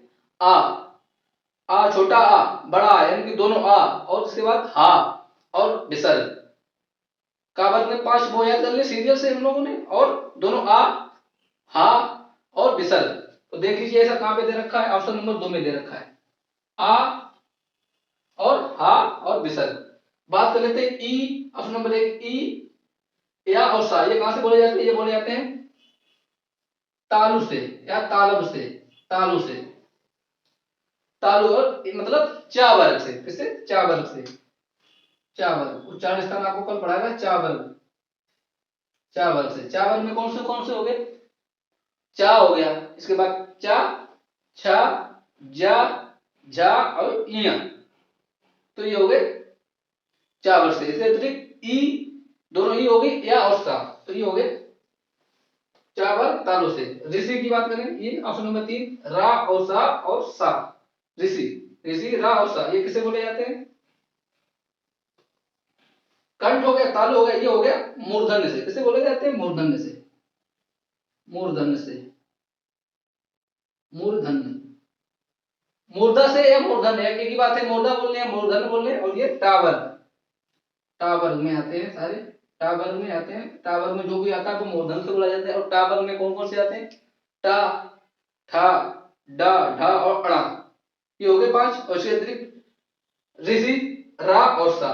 आ छोटा आ, बड़ा आ, यानी कि दोनों आ, और उसके बाद हा और विसर्ग। काबर में 5 वो याद कर ले सीरियल से हम लोगों ने, और दोनों आ, हा और विसर्ग। तो देख लीजिए ऐसा कहां पे दे रखा है, ऑप्शन नंबर 2 में दे रखा है, आ और हा और विसर्ग। बात कर लेते हैं ई, ऑप्शन नंबर 1 ई, या और सा। ये कहां से बोले जाते हैं? ये बोले जाते हैं तालु से या तालब से, तालु से, तालु, और मतलब चा वर्ग से। किससे? चा वर्ग से, चा वर्ग। उच्चारण स्थान आपको कल पढ़ाएगा, चा वर्ग, चा वर्ग से। चा वर्ग में कौन से हो गए? चा हो गया, इसके बाद चा, छा, जा, झा और इया। तो ये हो गए चा वर्ग से। इसके अतिरिक्त ई, दोनों ई हो गई, या और सा। तो ये हो गए चा वर्ग तालु से। ऋषि की बात करें, ये ऑप्शन नंबर 3, रा और सा और सा, ऋषि, ऋषि, रा और सा। ये किसे बोले जाते हैं? कंठ हो गया, तालु हो गया, ये हो गया मूर्धन्य से। किसे बोले जाते हैं? मूर्धन्य से, मूर्धन्य से, मूर्धन्य। मूर्धा से या मूर्धन्य एक ही बात है, मूर्धा बोलने हैं, मूर्धन्य बोलने हैं। और ये टावर, टावर में आते हैं सारे, टावर में आते हैं। टावर में जो भी आता है तो मूर्धन्य से बोला जाता है। और टावर में कौन कौन से आते हैं? टा, ठा, डा, ढा और अड़ा। ये हो गए 5। और इसके अतिरिक्त ऋषि, रा और सा।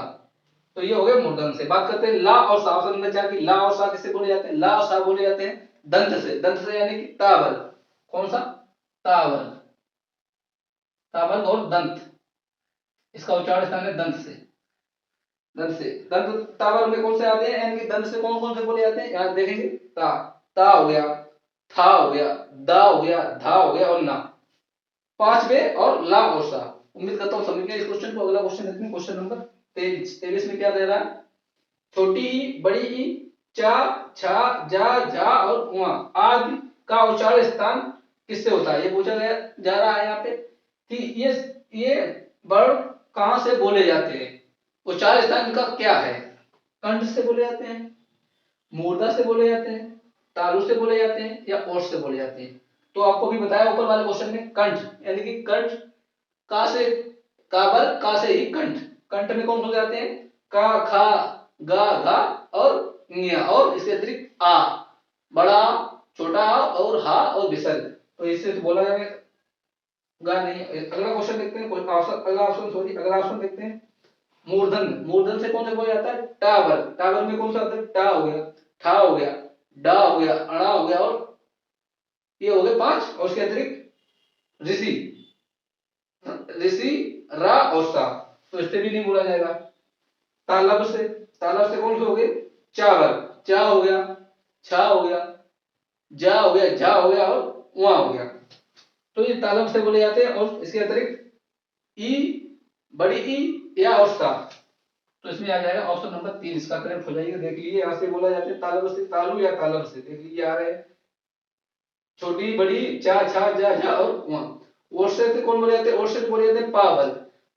तो ये हो गए मूर्धन्य से। बात करते हैं ला और सा, ऑप्शन नंबर 4 की ला और सा किससे बोले जाते हैं? ला और सा बोले जाते हैं दंत से, दंत से यानी कि तावर। कौन सा? तावर, तावर और दंत, इसका उच्चारण स्थान है दंत से, दंत से। दंत तावर में कौन से आते हैं, यानी कि दंत से कौन कौन से बोले जाते हैं? यार देखेंगे, ता, ता हो गया, था हो गया, दा हो गया, धा हो गया और ना। 5 वे और ला और सा। उम्मीद करता हूं समझ गए इस क्वेश्चन को। अगला क्वेश्चन देखते हैं, क्वेश्चन नंबर 23 में क्या दे रहा है? छोटी ई, बड़ी ई, चा, छा, जा, झा और उआ आदि का उच्चारण स्थान किससे होता है, ये पूछा गया जा रहा है यहाँ पे कि ये वर्ड कहाँ से बोले जाते हैं, उच्चारण स्थान इनका क्या है? कंठ से बोले जाते हैं, मूर्धा से बोले जाते हैं, तालु से बोले जाते हैं या ओठ से बोले जाते हैं? तो आपको भी बताया ऊपर वाले क्वेश्चन में, कंठ यानी कि कंठ का से काबर का से ही कंठ, कंठ में कौन हो जाते हैं? का, खा, गा, घा और ङिया, और इसके अतिरिक्त आ, बड़ा, छोटा आ और हा और विसर्ग। तो इससे तो बोला जाएगा नहीं। अगला क्वेश्चन देखते हैं, अगला ऑप्शन सॉरी अगला ऑप्शन देखते हैं। मूर्धन, मूर्धन से कौन सा बोला जाता है? टावर, टावर में कौन सा आता है? टा हो गया, ठा हो गया, डा हो गया, अड़ा हो गया और ये हो गए 5, और उसके अतिरिक्त ऋषि, ऋषि, रा और सा, तो इससे भी नहीं बोला जाएगा। तालब से, तालब से कौन से हो गए? चावल, चा हो गया, छा हो गया, जा हो गया, झा हो गया और वहां हो गया, तो ये तालब से बोले जाते हैं। और इसके अतिरिक्त ई, बड़ी ई या और सा, तो इसमें आ जाएगा ऑप्शन नंबर 3, इसका करेक्ट हो जाएगा। देख लीजिए यहाँ से बोला जाता है तालब से, तालु या तालब से, देख लीजिए आ रहे हैं छोटी, बड़ी, चा, छा, जा, झा और वहां। ओट से कौन बोले जाते हैं? ओट से बोले जाते हैं पावल,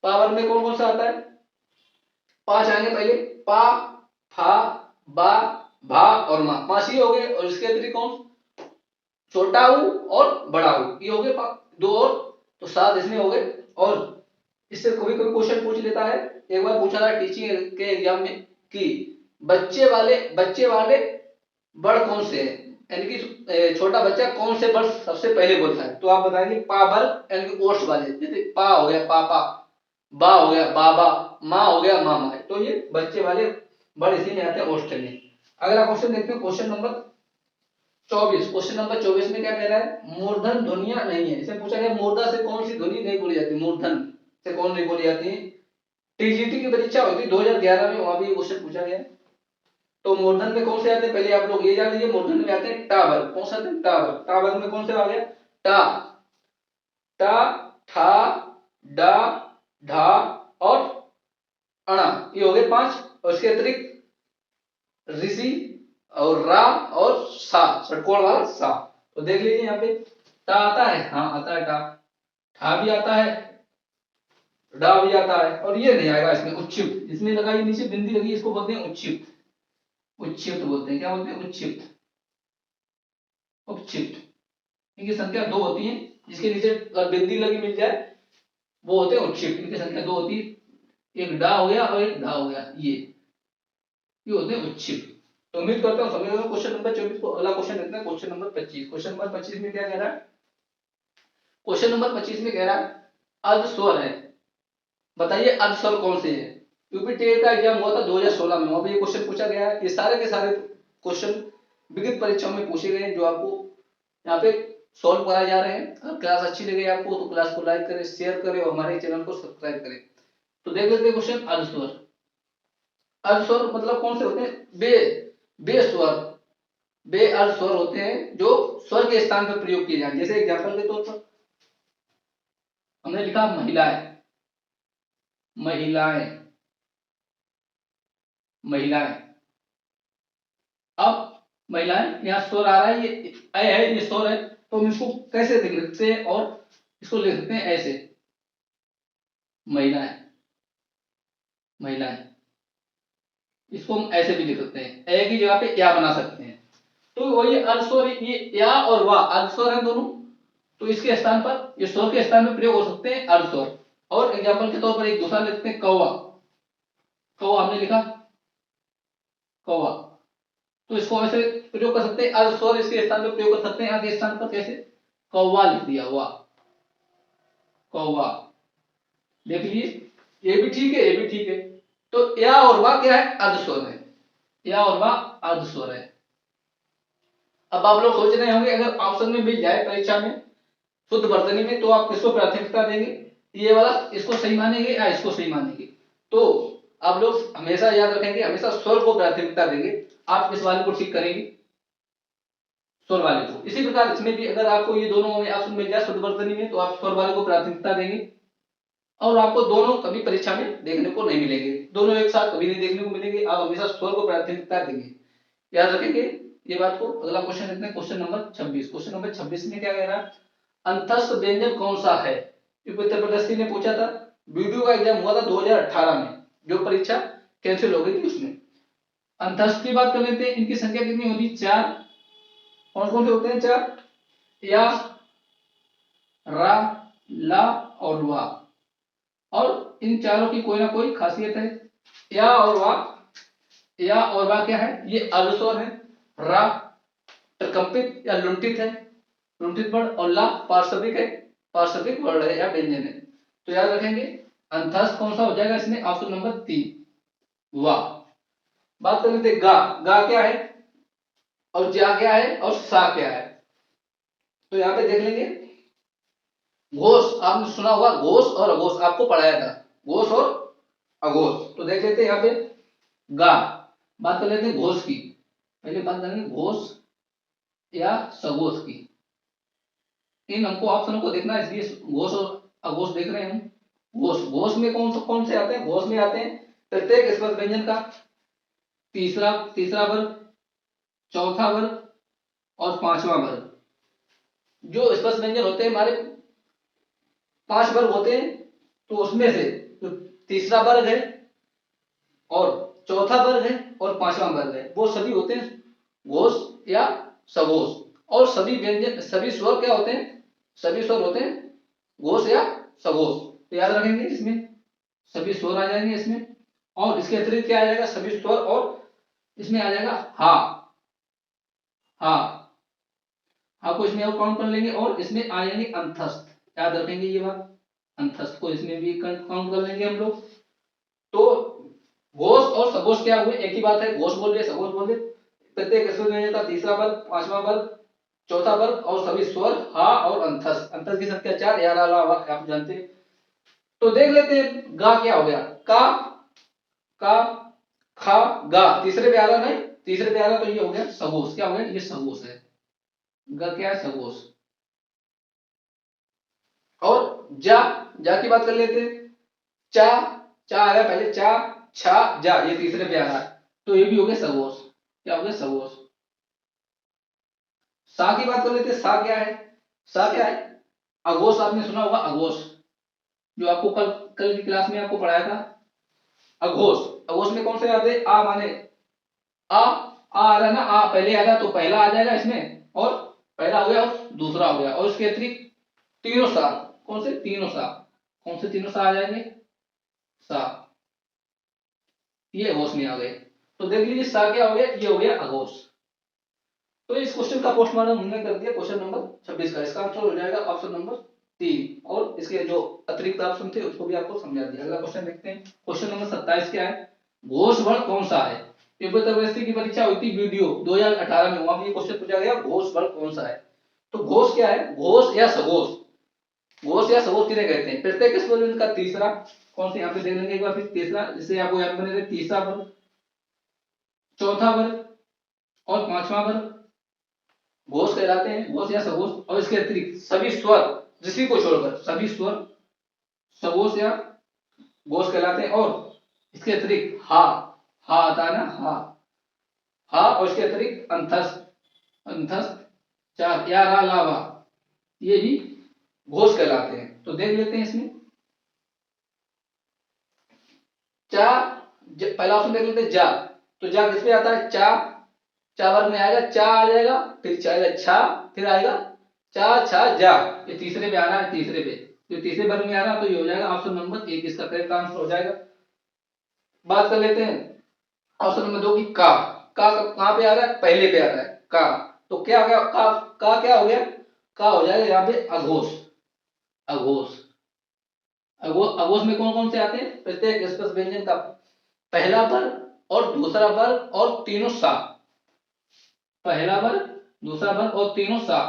पावल में कौन कौन सा आता है? 5 आएंगे पहले, पा, फा, बा, भा और मा, 5 ही हो गए। और इसके अतिरिक्त कौन? छोटा ऊ और बड़ा ऊ, ये हो गए 2 और, तो 7 इसमें हो गए। और इससे कभी कभी क्वेश्चन पूछ लेता है, एक बार पूछा था टीचिंग के एग्जाम में कि बच्चे वाले बड़ कौन से है, यानी कि छोटा बच्चा कौन से वर्ड सबसे पहले बोलता है? तो आप बताएंगे पावर, यानी कि ओट्स वाले, जैसे पा हो गया पापा, बा हो गया बाबा, माँ हो गया मामा, तो ये बच्चे वाले वर्ड इसी में आते हैं ओट्स में। अगला क्वेश्चन देखते हैं, क्वेश्चन नंबर 24। क्वेश्चन नंबर 24 में क्या कह रहा है? मूर्धन ध्वनियां नहीं है, इसे पूछा गया मूर्धा से कौन सी ध्वनि नहीं बोली जाती, मूर्धन से कौन नहीं बोली जाती? टीजीटी की परीक्षा हुई थी 2011 में, वहां भी क्वेश्चन पूछा गया। तो मूर्धन में कौन से आते हैं? पहले आप लोग ये जान लीजिए, मूर्धन में आते हैं टावर, कौन सा आते हैं? टावर, टावर में कौन से आ गया? टा, टा, ठा, डा, ढा और अणा, ये हो गए 5। और इसके अतिरिक्त ऋषि और रा और सा, षटकोण वाला सा, तो देख लीजिए यहाँ पे टा आता है, हाँ आता है टा, ठा भी आता है, डा भी आता है, और ये नहीं आएगा इसमें उच्चिप्त, जिसमें लगाई नीचे बिंदी लगी इसको बोलते हैं उच्चिप्त, उच्चिप्त बोलते हैं। क्या बोलते हैं? उच्चिप्त, उपक्षिप्त। इनकी संख्या 2 होती है, जिसके नीचे अगर बिंदी लगी मिल जाए वो होते हैं उच्चिप्त, इनकी संख्या 2 होती है, एक डा हो गया और एक ढा हो गया, ये होते हैं उच्चिप्त। तो उम्मीद करता हूँ समझ गए क्वेश्चन नंबर 24 को। अगला क्वेश्चन देखते हैं, क्वेश्चन नंबर 25। क्वेश्चन नंबर 25 में क्या कह रहा है? क्वेश्चन नंबर 25 में कह रहा है अर्ध स्वर है, बताइए अर्ध स्वर कौन से हैं? यूपी टेट का एग्जाम हुआ था 2016 में, वहां पे ये क्वेश्चन पूछा गया है। ये सारे के सारे क्वेश्चन विभिन्न परीक्षाओं में पूछे गए हैं, जो आपको यहाँ पे सॉल्व कराए जा रहे हैं। अगर क्लास अच्छी लगे आपको तो क्लास को लाइक करें, शेयर करें और हमारे चैनल को सब्सक्राइब करें। तो देख लेते हैं क्वेश्चन अर्ध स्वर। अर्ध स्वर मतलब कौन से होते हैं? बे स्वर, बे अर्ध स्वर होते हैं जो स्वर के स्थान पर प्रयोग किए जाए। जैसे एग्जांपल के तौर पर हमने लिखा महिलाएं, महिलाएं, महिलाएं। अब महिलाएं, यहाँ स्वर आ रहा है, ये अय है, ये स्वर है, तो हम इसको कैसे लिख सकते हैं? और इसको लिख सकते हैं ऐसे, महिलाएं, महिलाएं। इसको हम ऐसे भी लिख सकते हैं, ए की जगह पे या बना सकते हैं। तो वही अर्ध स्वर, ये या और वा अर्ध स्वर है दोनों, तो इसके स्थान पर, ये स्वर के स्थान पर प्रयोग हो सकते हैं अर्ध स्वर। और एग्जांपल के तौर पर एक दूसरा लिखते हैं कौवा, कौवा हमने लिखा कौवा, तो इसको ऐसे प्रयोग कर सकते हैं अर्ध स्वर, इसके स्थान पर प्रयोग कर सकते हैं, यहाँ के स्थान पर कैसे? कौवा लिख दिया, वाह, कौवा। देख लीजिए ये भी ठीक है, ये भी ठीक है। तो या और वा क्या है? अर्ध स्वर है, या और वा अर्ध स्वर है। अब आप लोग सोच रहे होंगे अगर ऑप्शन में मिल जाए परीक्षा में शुद्ध वर्तनी में, तो आप किसको प्राथमिकता देंगे? ये वाला इसको सही मानेंगे या इसको सही मानेंगे? तो आप लोग हमेशा याद रखेंगे, हमेशा स्वर को प्राथमिकता देंगे। आप इस वाले को ठीक करेंगे, स्वर वाले को। इसी प्रकार इसमें भी अगर आपको ये दोनों में ऑप्शन मिल जाए शुद्ध वर्तनी में, तो आप स्वर वाले को प्राथमिकता देंगे, और आपको दोनों कभी परीक्षा में देखने को नहीं मिलेंगे। दोनों एक साथ कभी नहीं देखने को मिलेंगे, आप हमेशा स्वर को प्राथमिकता देंगे, याद रखेंगे ये बात को। अगला क्वेश्चन देखते हैं, क्वेश्चन नंबर 26। क्वेश्चन नंबर 26 में क्या कह रहा है, अंतस्थ व्यंजन कौन सा है, उत्तर प्रदेश ने पूछा था, वीडियो का एग्जाम हुआ था 2018 में, जो परीक्षा कैंसिल हो गई थी उसमें। अंतस्थ की बात कर लेते हैं, इनकी संख्या कितनी होती है, 4। कौन कौन से होते हैं 4, या, रा, ला और वा। और इन चारों की कोई ना कोई खासियत है। या और वा, या और वा क्या है, ये अर्धस्वर है। रा प्रकंपित या लुंठित है, लुंठित वर्ण, और ला पार्श्विक है, पार्श्विक वर्ण है या व्यंजन है। तो याद रखेंगे अंतस्थ कौन सा हो जाएगा इसमें, ऑप्शन नंबर 3 वा। बात कर लेते हैं गा, गा क्या है, और जा क्या है, और सा क्या है। तो यहाँ पे देख लेंगे, घोष आपने सुना होगा, घोष और अघोष आपको पढ़ाया था, घोष और अघोष। तो देख लेते हैं यहाँ पे गा, बात कर लेते हैं घोष की। पहले बात करेंगे घोष या सघोष की। इन हमको ऑप्शनों को देखना है, इसलिए घोष और अघोष देख रहे हैं हम। घोष, घोष में कौन से आते हैं, घोष में आते हैं प्रत्येक स्पर्श व्यंजन का तीसरा तीसरा वर्ग, चौथा वर्ग और पांचवा वर्ग। जो स्पर्श व्यंजन होते हैं हमारे 5 वर्ग होते हैं, तो उसमें से जो तीसरा वर्ग है और चौथा वर्ग है और पांचवा वर्ग है, वो सभी होते हैं घोष या सघोष। और सभी व्यंजन, सभी स्वर क्या होते हैं, सभी स्वर होते हैं घोष या सघोष। तो याद रखेंगे इसमें सभी स्वर आ जाएंगे इसमें, और इसके अतिरिक्त क्या आ जाएगा, सभी स्वर, और इसमें आ जाएगा हा, हा, हा को इसमें और काउंट कर लेंगे, और इसमें आ जाएंगे अंतस्थ, याद रखेंगे ये बात, अंतस्थ को इसमें भी काउंट कर लेंगे हम लोग। तो घोष और सघोष क्या हुए, एक ही बात है, घोष बोल रहे सघोष बोल रहे, प्रत्येक स्वर व्यंजन का तीसरा वर्ग, पांचवा वर्ग, चौथा वर्ग और सभी स्वर हा और अंतस्थ। अंतस्थ की संख्या 4, या रा ला वा आप जानते हैं। तो देख लेते हैं गा क्या हो गया, का खा गा, तीसरे पे आ रहा नहीं, तीसरे पे आ रहा, तो ये हो गया सघोष। क्या हो गया, ये सघोष है, ग क्या है सघोष। और जा, जा की बात कर लेते हैं, चा, चा आ रहा पहले, चा छा जा, ये तीसरे पे आ रहा है, तो ये भी हो गया सघोष। क्या हो गया सघोष। सा की बात कर लेते हैं, सा क्या है, सा क्या है अघोष, आपने सुना होगा अघोष, जो आपको कल कल की क्लास में आपको पढ़ाया था अघोष। अघोष में कौन से आते हैं, आ माने आ रहा ना, आ पहले आ रहा तो पहला आ जाएगा इसमें, और पहला हो गया और दूसरा हो गया, और इसके अतिरिक्त तीनों सा, कौन से तीनों सा, कौन से तीनों सा आ जाएंगे, सा, ये अघोष में आ गए। तो देख लीजिए सा क्या हो गया, ये हो गया अघोष। तो इस क्वेश्चन का पोस्टमार्टम हमने कर दिया, क्वेश्चन नंबर 26 का, इसका आंसर हो जाएगा ऑप्शन नंबर 3, और इसके जो अतिरिक्त ऑप्शन थे उसको भी आपको समझा दिया। अगला क्वेश्चन देखते हैं, क्वेश्चन नंबर 27 क्या है, घोष वर्ण कौन सा है। यूपीएससी की परीक्षा हुई थी वीडियो 2018 में, वहां भी ये क्वेश्चन पूछा गया घोष वर्ण कौन सा है। तो घोष क्या है, घोष या सघोष, घोष या सघोष किन्हें कहते हैं, प्रत्येक स्वर व्यंजन का तीसरा, कौन से यहाँ पे देख लेंगे एक बार फिर, तीसरा जिसे आपको याद बने रहे, तीसरा वर्ग, चौथा वर्ग और पांचवा वर्ग घोष कहलाते हैं, घोष या सघोष। और इसके अतिरिक्त सभी स्वर, जिसी को छोड़कर सभी स्वर सघोष या घोष कहलाते हैं। और इसके अतिरिक्त हा, हा आता है ना, हा, हा, और इसके अतिरिक्त अंतस्थ, अंतस्थ 4, या रा ला वा, ये भी घोष कहलाते हैं। तो देख लेते हैं इसमें चा, पहला ऑप्शन देख लेते हैं जा, तो जा किस पे आता है, चा, चा वर्ग में आएगा, चा आ जाएगा, फिर आएगा छा, फिर आएगा चा छा जा, ये तीसरे पे आ रहा है, तीसरे पे, तो तीसरे वर्ग में आ रहा है, तो ये हो जाएगा ऑप्शन नंबर 1, इसका करेक्ट आंसर हो जाएगा। बात कर लेते हैं ऑप्शन नंबर 2 की, का कहां पे आ रहा है, पहले पे आ रहा है का, तो क्या हो गया, का क्या हो गया, का हो जाएगा यहाँ पे अघोष, अघोष, अघोष में कौन कौन से आते हैं, प्रत्येक स्पर्श व्यंजन का पहला वर्ग और दूसरा वर्ग और तीनों सा, पहला वर्ग, दूसरा वर्ग और तीनों सा,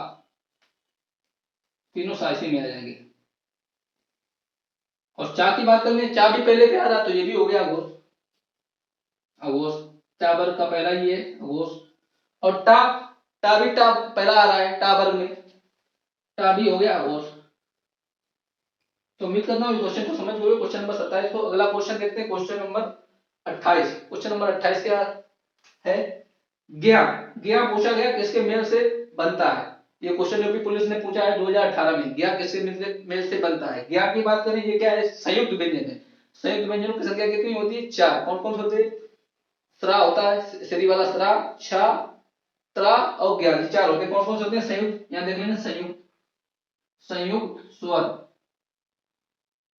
तीनों सा इसी में आ जाएंगे। और चा की बात कर ले, चा भी पहले पे आ रहा, तो ये भी हो गया अघोष, अघोष, टा वर्ग का पहला ही है अघोष। और टा, टा भी टा पहला आ रहा है, टा वर्ग में, टा भी हो गया अघोष। तो उम्मीद करता हूँ क्वेश्चन को समझ गए, क्वेश्चन नंबर 27 को। अगला क्वेश्चन देखते हैं, क्वेश्चन नंबर 28, क्वेश्चन नंबर 28 क्या है? ज्ञा। ज्ञा पूछा गया किसके मेल से बनता है? ये क्वेश्चन यूपी पुलिस ने पूछा है 2018 में। ज्ञा किसके मेल से बनता है? ज्ञा की बात करें, ये क्या है? संयुक्त व्यंजन है। संयुक्त व्यंजनों की संख्या कितनी होती है? 4। कौन कौन से होते हैं? स्रा होता है, श्री वाला स्रा, छा, त्रा और ज्ञा, ये 4 होते हैं। कौन कौन से होते हैं? संयुक्त, यहां देख लेना, संयुक्त, संयुक्त स्वर,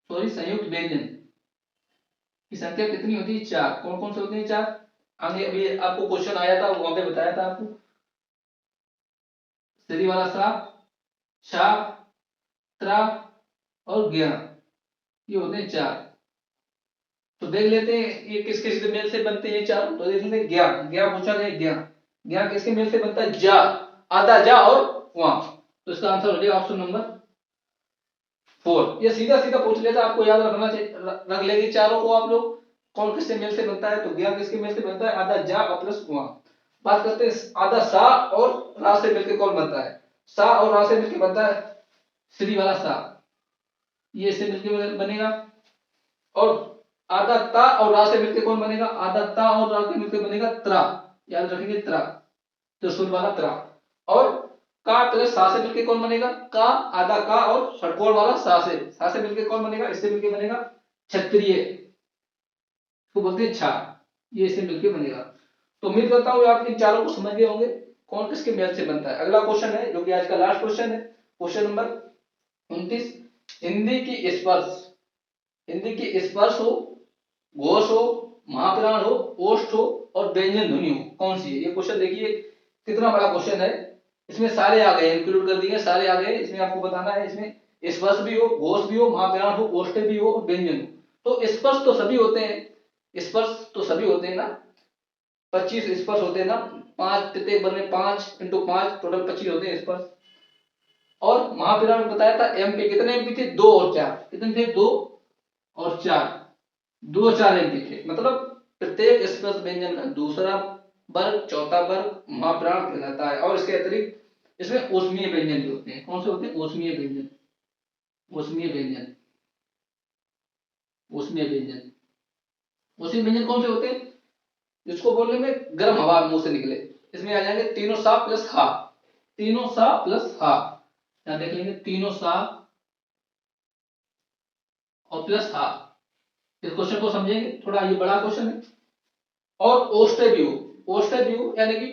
सॉरी संयुक्त व्यंजन की संख्या कितनी होती है? 4। कौन कौन से होते हैं? 4। आगे अभी आपको क्वेश्चन आया था, वहां पे बताया था आपको। श्री वाला स्रा, छा, त्रा और ज्ञा, ये होते हैं 4। तो देख लेते हैं ये किस किस मेल से बनते हैं 4। तो देख लेते हैं ज्ञा। ज्ञा पूछा गया, ज्ञा। ज्ञा किसके मेल से बनता है? जा, आधा जा और वहां। तो इसका आंसर हो जाएगा ऑप्शन नंबर 4। ये सीधा सीधा पूछ लेता, आपको याद रखना चाहिए, रख लेंगे चारों को आप लोग। कौन किससे मेल से बनता है? तो ज्ञा किसके मेल से बनता है? आधा जा और प्लस वहां। बात करते हैं आधा सा और रा से मिलकर कौन बनता है? सा और रा से मिलकर बनता है श्री वाला सा, ये इससे मिलकर बनेगा। और आधा ता और रा से मिलकर कौन बनेगा? आधा ता और रा से मिलकर बनेगा त्रा, याद रखेंगे त्रा, त्रिशूल वाला त्रा। और का प्लस सा से मिलकर कौन बनेगा? का, आधा का और षटकोण वाला सा से मिलकर कौन बनेगा? इससे मिलकर बनेगा क्षत्रिय, इसको बोलते हैं छा, ये इससे मिलकर बनेगा। तो उम्मीद करता हूँ आप इन चारों को समझ गए होंगे कौन किसके मेल से बनता है। अगला क्वेश्चन है जो कि आज का लास्ट क्वेश्चन है, क्वेश्चन नंबर 29। हिंदी की स्पर्श, हिंदी की स्पर्श हो, घोष हो, महाप्राण हो, ओष्ठ हो और व्यंजन ध्वनि हो, कौन सी है? ये क्वेश्चन देखिए कितना बड़ा क्वेश्चन है। इसमें सारे आ गए, इंक्लूड कर दिए, सारे आ गए। इसमें आपको बताना है, इसमें स्पर्श भी हो, घोष भी हो, महाप्राण हो, ओष्ठ भी हो और व्यंजन हो। तो स्पर्श तो सभी होते हैं, स्पर्श तो सभी होते हैं ना, 25 स्पर्श होते हैं ना, 5 प्रत्येक बने 5 इंटू 5 टोटल 25 होते हैं स्पर्श। और महाप्राण में बताया था एम पे, कितने एमपी थे? 2 और 4। कितने थे? 2 और 4, 2 और 4 एमपी थे। मतलब प्रत्येक स्पर्श व्यंजन का दूसरा वर्ग, चौथा वर्ग महाप्राण कहलाता है। और इसके अतिरिक्त इसमें ऊष्मीय व्यंजन भी होते हैं। कौन से होते हैं? ऊष्मीय व्यंजन, ऊष्मीय व्यंजन, ऊष्मीय व्यंजन। ऊष्मीय व्यंजन कौन से होते हैं? जिसको बोलने में गर्म हवा मुंह से निकले। इसमें आ जाएंगे तीनों सा प्लस हा, तीनों सा प्लस हा, यहां देख लेंगे तीनों सा और प्लस हा। इस क्वेश्चन को समझेंगे थोड़ा, ये बड़ा क्वेश्चन है। और ओष्ठव्यू, ओष्ठव्यू यानी कि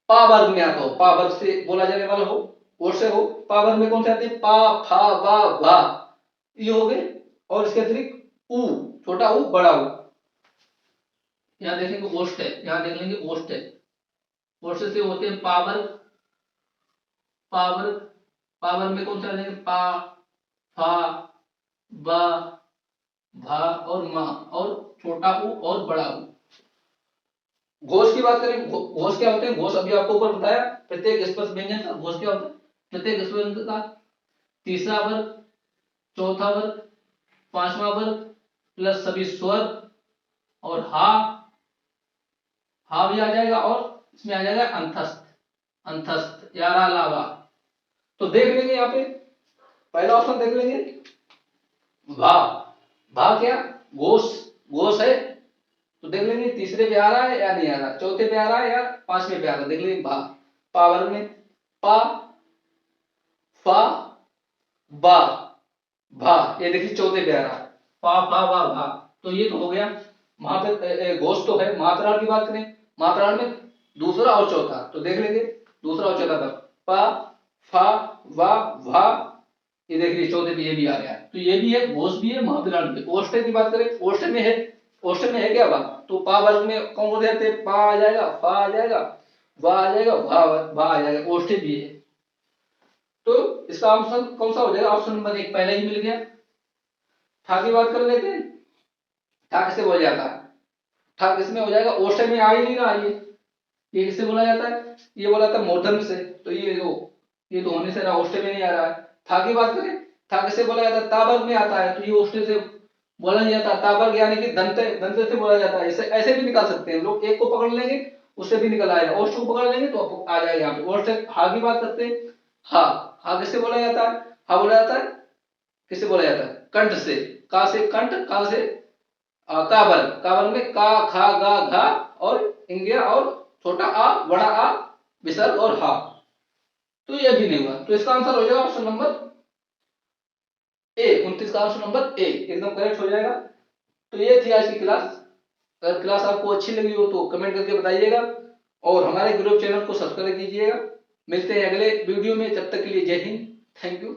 पा वर्ग में आता हो, पा वर्ग से बोला जाने वाला हो, ओष्ठ हो। पा वर्ग में कौन से आते हैं? पा, फा, बा, भा, ये हो गए। और इसके अतिरिक्त ऊ, छोटा ऊ, बड़ा ऊ, यहाँ देखेंगे ओष्ठ है, यहाँ देख लेंगे ओष्ठ है। ओष्ठ से होते हैं पा वर्ग, पा वर्ग, पा वर्ग में कौन से आ जाएंगे? पा, फा, बा, भा और मा और छोटा ऊ और बड़ा ऊ। घोष की बात करें, घोष क्या होते हैं? घोष अभी आपको ऊपर बताया, प्रत्येक स्पर्श व्यंजन का घोष क्या होता है? प्रत्येक स्पर्श व्यंजन का तीसरा वर्ग, चौथा वर्ग, पांचवा वर्ग प्लस सभी स्वर। और हा, हा भी आ जाएगा। और इसमें आ जाएगा अंतस्थ, अंतस्थ या लावा। तो देख लेंगे यहाँ पे पहला ऑप्शन देख लेंगे, भा। भा क्या? घोष, घोष है। तो देख लेंगे तीसरे पे आ रहा है या नहीं आ रहा, चौथे पे आ रहा है या पांचवें पे आ रहा है। देख लेंगे भा, पा वर्ग में पा, फा, बा, भा, ये देखिए चौथे पे आ रहा है, पा, फा, बा, भा। तो ये तो हो गया। वहां पे घोष तो है। महाप्राण की बात करें, महाप्राण में दूसरा और चौथा, तो देख लेंगे दूसरा और चौथा तक, पा, फा, वा, भा, ये देख लीजिए चौथे पे ये भी आ गया। तो ये भी है, घोष भी है, महाप्राण भी है। ओष्ठ की बात करें, ओष्ठ में है, ओष्ठ में है क्या? बात तो पा वर्ग में कौन कौन रहते हैं? पा आ जाएगा, फा आ जाएगा, वा आ जाएगा, भा आ जाएगा, ओष्ठ भी है। तो इसका ऑप्शन कौन सा हो जाएगा? ऑप्शन नंबर 1 पहले ही मिल गया। ठा की बात कर लेते हैं, ठा किसे बोला जाता है? ठा किसमें हो जाएगा? ओष्ठ में आ ही नहीं रहा ये किससे बोला जाता है? ये बोला था मूर्धन्य से। तो ये तो होने से रहा, ओष्ठ में नहीं आ रहा है। था की बात करें, था किसे बोला जाता है? तावर्ग में आता है, तो ये ओष्ठ से बोला नहीं जाता। तावर्ग यानी कि दंत, दंत से बोला जाता है। ऐसे ऐसे भी निकाल सकते हैं लोग, एक को पकड़ लेंगे उससे भी निकल आएगा, ओष्ठ को पकड़ लेंगे तो आ जाएगा यहाँ पे ओष्ठ। हा की बात करते हैं, हा, हा किससे बोला जाता है? हा बोला जाता है किससे बोला जाता है? कंठ से। का से कंठ, का से काबल, काबल में का खा गा घा और इंगिया और छोटा आ बड़ा आ विसर्ग और हा। तो ये भी नहीं हुआ, तो इसका आंसर हो जाएगा ऑप्शन नंबर ए। 29 का ऑप्शन नंबर ए एकदम करेक्ट हो जाएगा। तो ये थी आज की क्लास। अगर क्लास आपको अच्छी लगी हो तो कमेंट करके बताइएगा और हमारे ग्रुप चैनल को सब्सक्राइब कीजिएगा। मिलते हैं अगले वीडियो में, तब तक के लिए जय हिंद, थैंक यू।